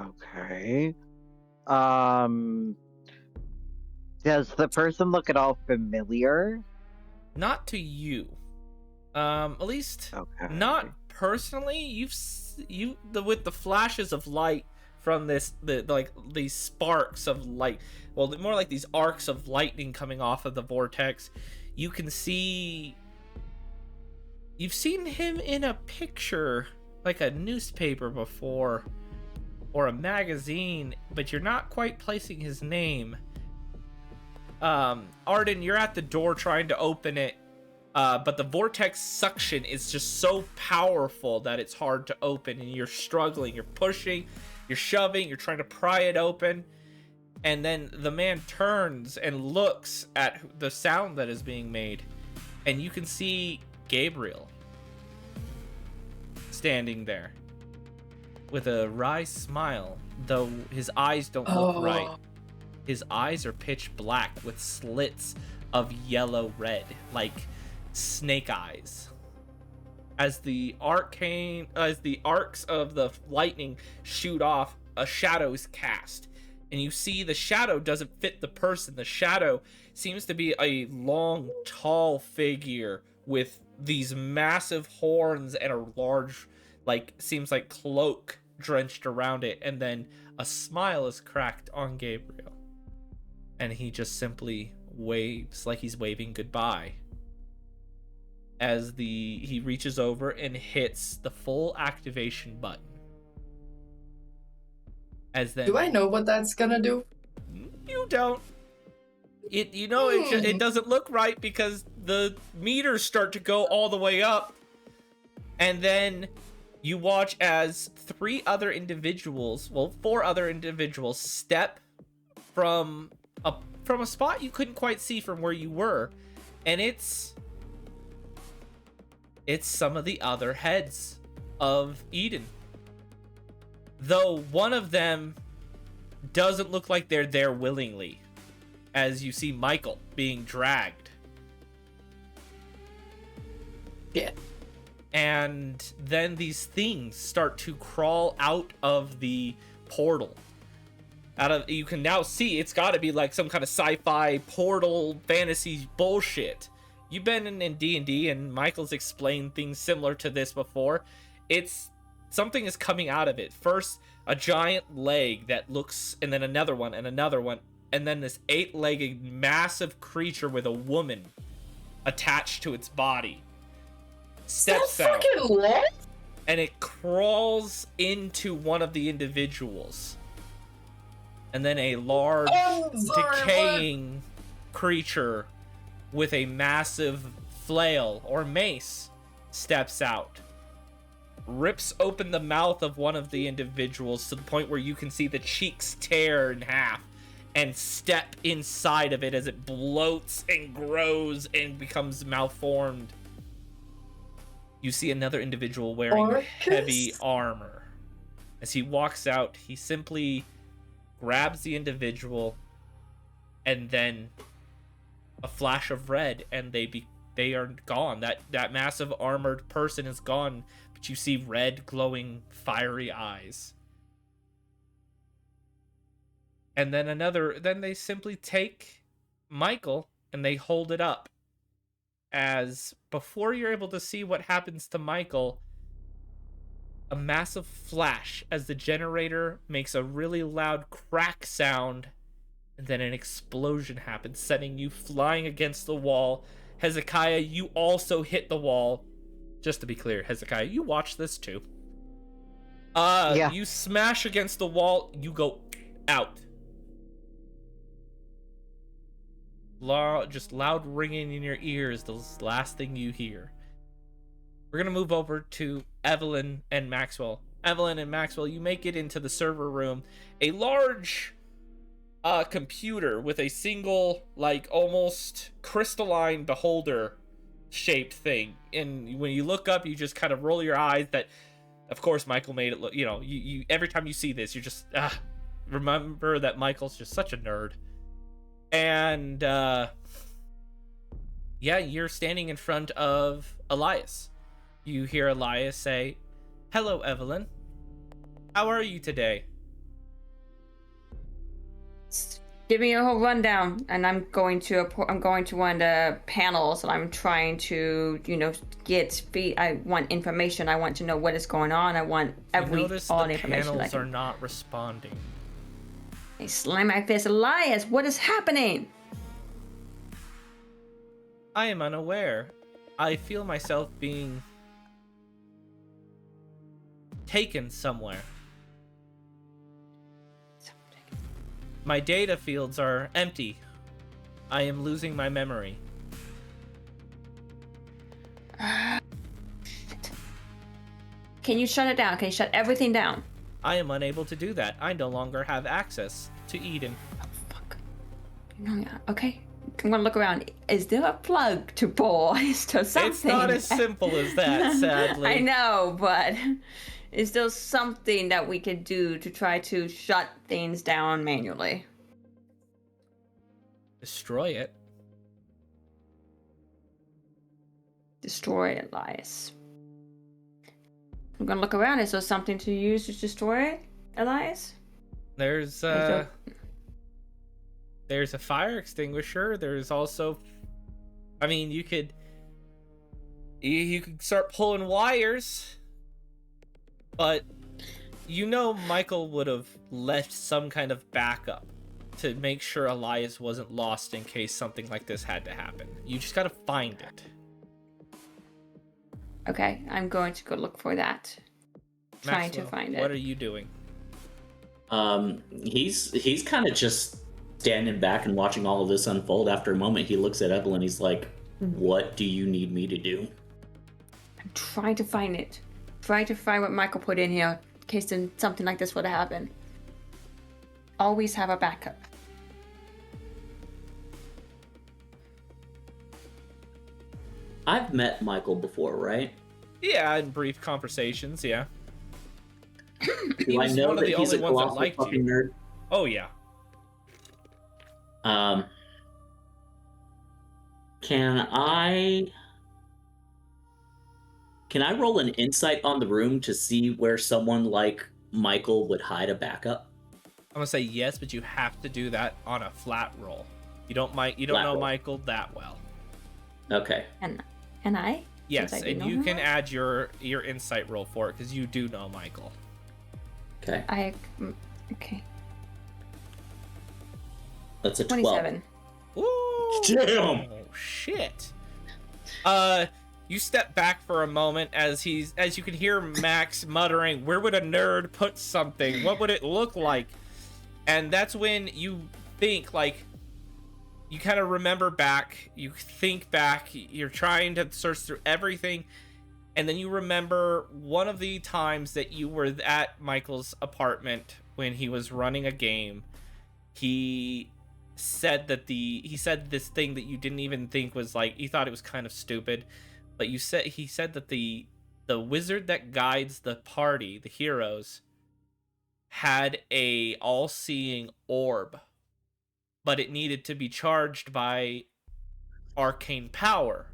Okay. Does the person look at all familiar? Not to you. At least Okay. not personally. With the flashes of light from these sparks of light, well, more like these arcs of lightning coming off of the vortex, you can see you've seen him in a picture, like a newspaper before, or a magazine, but you're not quite placing his name. Arden, you're at the door trying to open it, but the vortex suction is just so powerful that it's hard to open, and you're struggling, you're pushing, you're shoving, you're trying to pry it open, and then the man turns and looks at the sound that is being made, and you can see Gabriel standing there with a wry smile, though his eyes don't look right. His eyes are pitch black with slits of yellow red, like snake eyes. As the arcs of the lightning shoot off, a shadow is cast, and you see the shadow doesn't fit the person. The shadow seems to be a long, tall figure with these massive horns and a large, seems like cloak drenched around it, and then a smile is cracked on Gabriel, and he just simply waves like he's waving goodbye as he reaches over and hits the full activation button. As then, Do I know what that's gonna do? you don't. It doesn't look right because the meters start to go all the way up, and then you watch as four other individuals step from a spot you couldn't quite see from where you were, and it's some of the other heads of Eden. Though one of them doesn't look like they're there willingly, as you see Michael being dragged. Yeah. And then these things start to crawl out of the portal. You can now see it's got to be like some kind of sci-fi portal fantasy bullshit. You've been in D&D, and Michael's explained things similar to this before. Something is coming out of it. First, a giant leg that looks, and then another one, and another one, and then this 8-legged massive creature with a woman attached to its body steps out, and it crawls into one of the individuals, and then a large decaying creature with a massive flail or mace steps out, rips open the mouth of one of the individuals to the point where you can see the cheeks tear in half, and step inside of it as it bloats and grows and becomes malformed. You see another individual wearing heavy armor. As he walks out, he simply grabs the individual, and then a flash of red, and they are gone. That massive armored person is gone, but you see red glowing fiery eyes. And then they simply take Michael and they hold it up, as before you're able to see what happens to Michael, a massive flash as the generator makes a really loud crack sound, and then an explosion happens, sending you flying against the wall. Hezekiah, you also hit the wall. Just to be clear, Hezekiah, you watched this too. Yeah. You smash against the wall, you go out. Just loud ringing in your ears, the last thing you hear. We're gonna move over to Evelyn and Maxwell. Evelyn and Maxwell, you make it into the server room. A large computer with a single, like, almost crystalline beholder shaped thing. And when you look up, you just kind of roll your eyes. That, of course, Michael made it look, you every time you see this, you're just, remember that Michael's just such a nerd. And, yeah, you're standing in front of Elias. You hear Elias say, "Hello, Evelyn. How are you today?" Give me a whole rundown, and I'm going to one of the panels, and I'm trying to, get feed. I want information. I want to know what is going on. I want all the information. Panels are not responding. I slam my fist. Elias, what is happening? I am unaware. I feel myself being taken somewhere. My data fields are empty. I am losing my memory. Can you shut it down? Can you shut everything down? I am unable to do that. I no longer have access to Eden. Oh, fuck. No, okay. I'm gonna look around. Is there a plug to pull? Is there something? It's not as simple as that, sadly. I know, but is there something that we could do to try to shut things down manually? Destroy it. Destroy it, Elias. I'm gonna look around. Is there something to use to destroy it, Elias? There's a fire extinguisher. There's also, I mean, you could start pulling wires, but Michael would have left some kind of backup to make sure Elias wasn't lost in case something like this had to happen. You just gotta find it. Okay, I'm going to go look for that. Trying to find it. What are you doing? He's kind of just standing back and watching all of this unfold. After a moment, he looks at Evelyn. He's like, "What do you need me to do?" I'm trying to find it. Trying to find what Michael put in here in case something like this would happen. Always have a backup. I've met Michael before, right? Yeah, in brief conversations, yeah. Do I know that he's a colossal liked fucking nerd? Oh, yeah. Can I roll an insight on the room to see where someone like Michael would hide a backup? I'm gonna say yes, but you have to do that on a flat roll. You don't know roll. Michael that well. Okay. And I? Yes, Since I do and know you him can well? add your insight roll for it because you do know Michael. Okay. Okay. That's a 27. 12. Ooh, Damn! Oh shit. You step back for a moment as you can hear Max muttering, "Where would a nerd put something? What would it look like?" And that's when you think, like, you kind of remember back, you think back, you're trying to search through everything, and then you remember one of the times that you were at Michael's apartment when he was running a game. He said this thing that you didn't even think was, like, you thought it was kind of stupid, but he said that the wizard that guides the party, the heroes, had a all-seeing orb, but it needed to be charged by arcane power.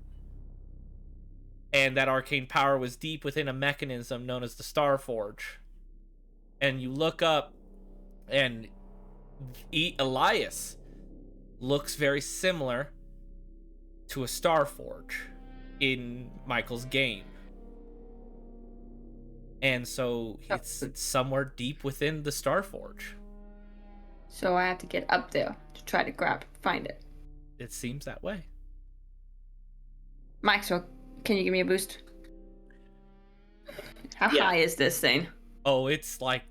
and that arcane power was deep within a mechanism known as the Starforge. And you look up, and Elias looks very similar to a Starforge in Michael's game. And so it's somewhere deep within the Starforge. So I have to get up there to try to find it. It seems that way. Maxwell, can you give me a boost? How high is this thing? Oh, it's like,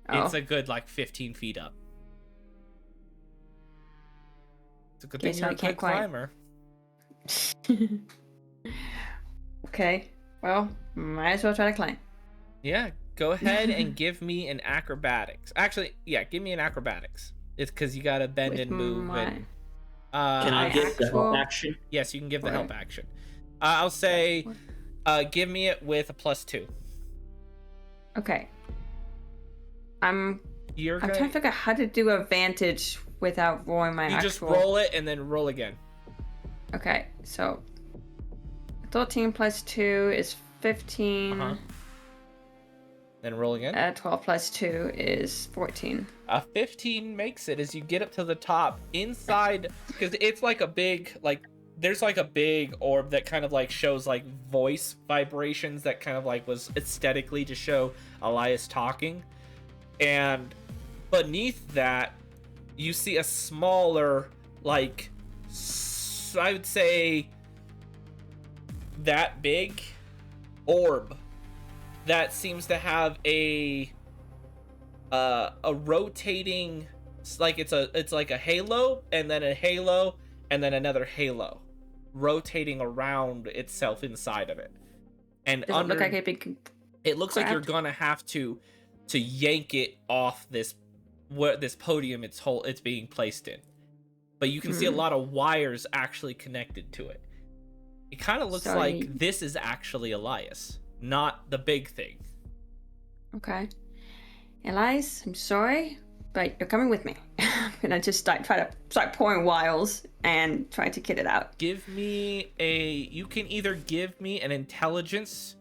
it's a good 15 feet up. It's a good thing you're a good climber. Okay, well, might as well try to climb. Yeah, go ahead and give me an acrobatics. Actually, yeah, give me an acrobatics. It's because you gotta bend and move. And, can I get the help action? Yes, you can give the help action. I'll say, give me it with a +2. Okay. I'm trying to figure out how to do advantage without rolling my You just roll it and then roll again. Okay, so 13 plus 2 is 15. Then roll again. 12 plus 2 is 14. 15 makes it as you get up to the top. Inside, because it's like a big, there's like a big orb that kind of shows voice vibrations that kind of was aesthetically to show Elias talking. And beneath that, you see a smaller, I would say that big orb that seems to have a rotating, it's like a halo, and then a halo, and then another halo rotating around itself inside of it. And Does it look like a big it looks like you're gonna have to yank it off this podium it's being placed in. But you can see a lot of wires actually connected to it. It kind of looks like this is actually Elias, not the big thing. Okay. Elias, I'm sorry, but you're coming with me. I'm gonna just try to start pouring wiles and try to get it out. You can either give me an intelligence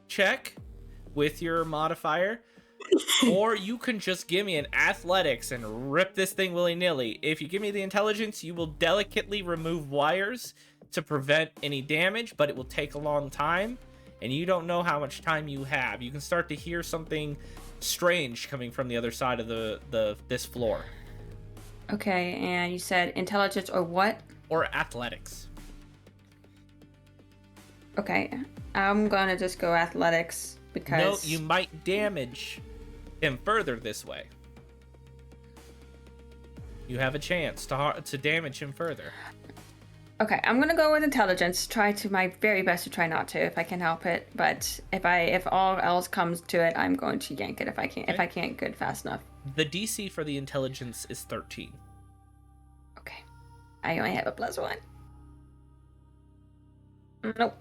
check with your modifier, or you can just give me an athletics and rip this thing willy-nilly. If you give me the intelligence, you will delicately remove wires to prevent any damage, but it will take a long time, and you don't know how much time you have. You can start to hear something strange coming from the other side of this floor. Okay, and you said intelligence or what? Or athletics. Okay, I'm gonna just go athletics because... No, you might damage him further this way. You have a chance to damage him further. Okay, I'm gonna go with intelligence. Try to my very best to try not to, if I can help it. But if all else comes to it, I'm going to yank it if I can't. Okay. If I can't get fast enough. The DC for the intelligence is 13. Okay, I only have a +1. Nope,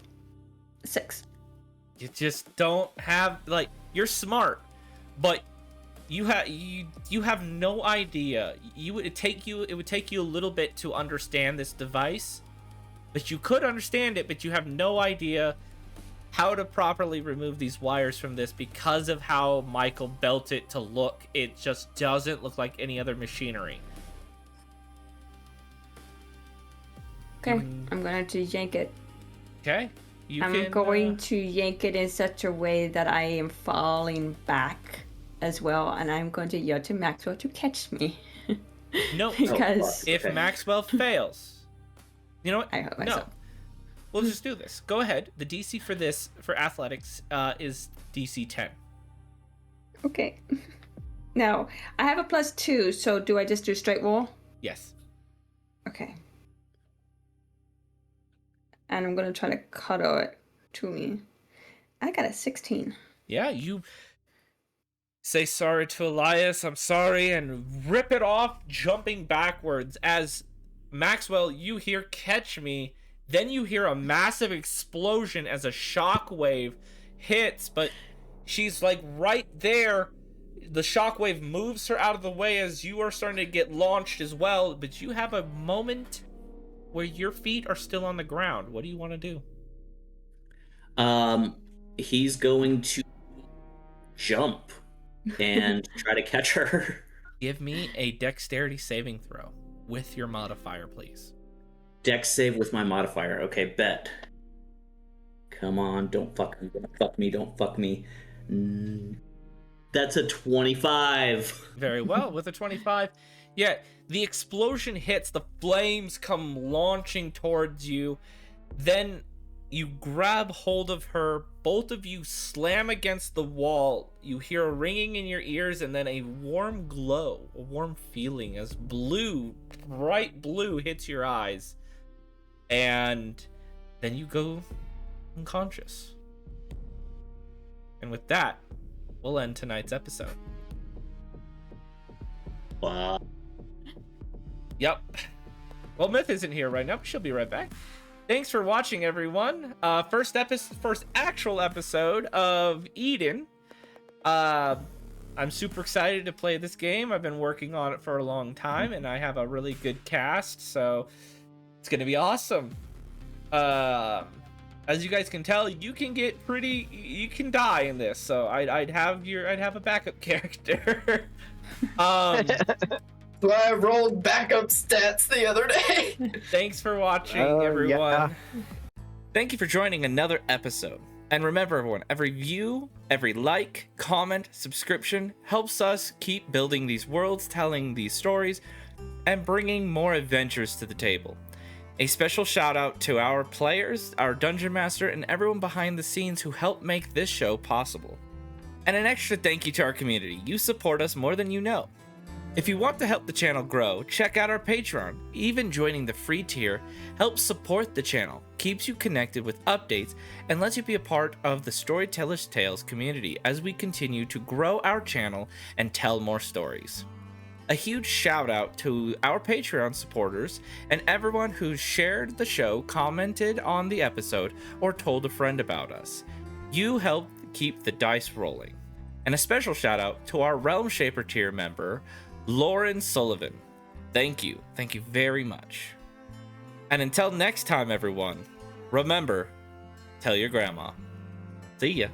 6. You just don't have you're smart, but you have no idea. It would take you a little bit to understand this device. But you could understand it, but you have no idea how to properly remove these wires from this because of how Michael built it to look. It just doesn't look like any other machinery. Okay, I'm going to yank it. Okay. I'm going to yank it in such a way that I am falling back as well, and I'm going to yell to Maxwell to catch me. No, because if Maxwell fails... You know what? I hope myself. No. We'll just do this. Go ahead. The DC for athletics is DC 10. Okay. Now, I have a +2, so do I just do straight roll? Yes. Okay. And I'm going to try to cuddle it to me. I got a 16. Yeah, you say sorry to Elias, I'm sorry, and rip it off, jumping backwards as... Maxwell, you hear catch me, then you hear a massive explosion as a shockwave hits, but she's right there. The shockwave moves her out of the way as you are starting to get launched as well, but you have a moment where your feet are still on the ground. What do you want to do? He's going to jump and try to catch her. Give me a dexterity saving throw with your modifier, please. Dex save with my modifier. Okay, bet. Come on, don't fuck me, don't fuck me, don't fuck me. That's a 25. Very well. With a 25, yeah, the explosion hits, the flames come launching towards you. Then you grab hold of her, both of you slam against the wall. You hear a ringing in your ears and then a warm glow, a warm feeling as blue, bright blue hits your eyes. And then you go unconscious. And with that, we'll end tonight's episode. Wow. Yep. Well, Myth isn't here right now, but she'll be right back. Thanks for watching, everyone. First actual episode of Eden. I'm super excited to play this game. I've been working on it for a long time, and I have a really good cast, so it's gonna be awesome. As you guys can tell, you can die in this, so I'd have a backup character. So I rolled backup stats the other day. Thanks for watching, everyone. Yeah. Thank you for joining another episode. And remember, everyone, every view, every like, comment, subscription helps us keep building these worlds, telling these stories, and bringing more adventures to the table. A special shout out to our players, our dungeon master, and everyone behind the scenes who helped make this show possible. And an extra thank you to our community. You support us more than you know. If you want to help the channel grow, check out our Patreon. Even joining the free tier helps support the channel, keeps you connected with updates, and lets you be a part of the Storytellers Tales community as we continue to grow our channel and tell more stories. A huge shout out to our Patreon supporters and everyone who shared the show, commented on the episode, or told a friend about us. You help keep the dice rolling. And a special shout out to our Realm Shaper tier member, Lauren Sullivan. Thank you very much. And until next time, everyone, remember, tell your grandma. See ya.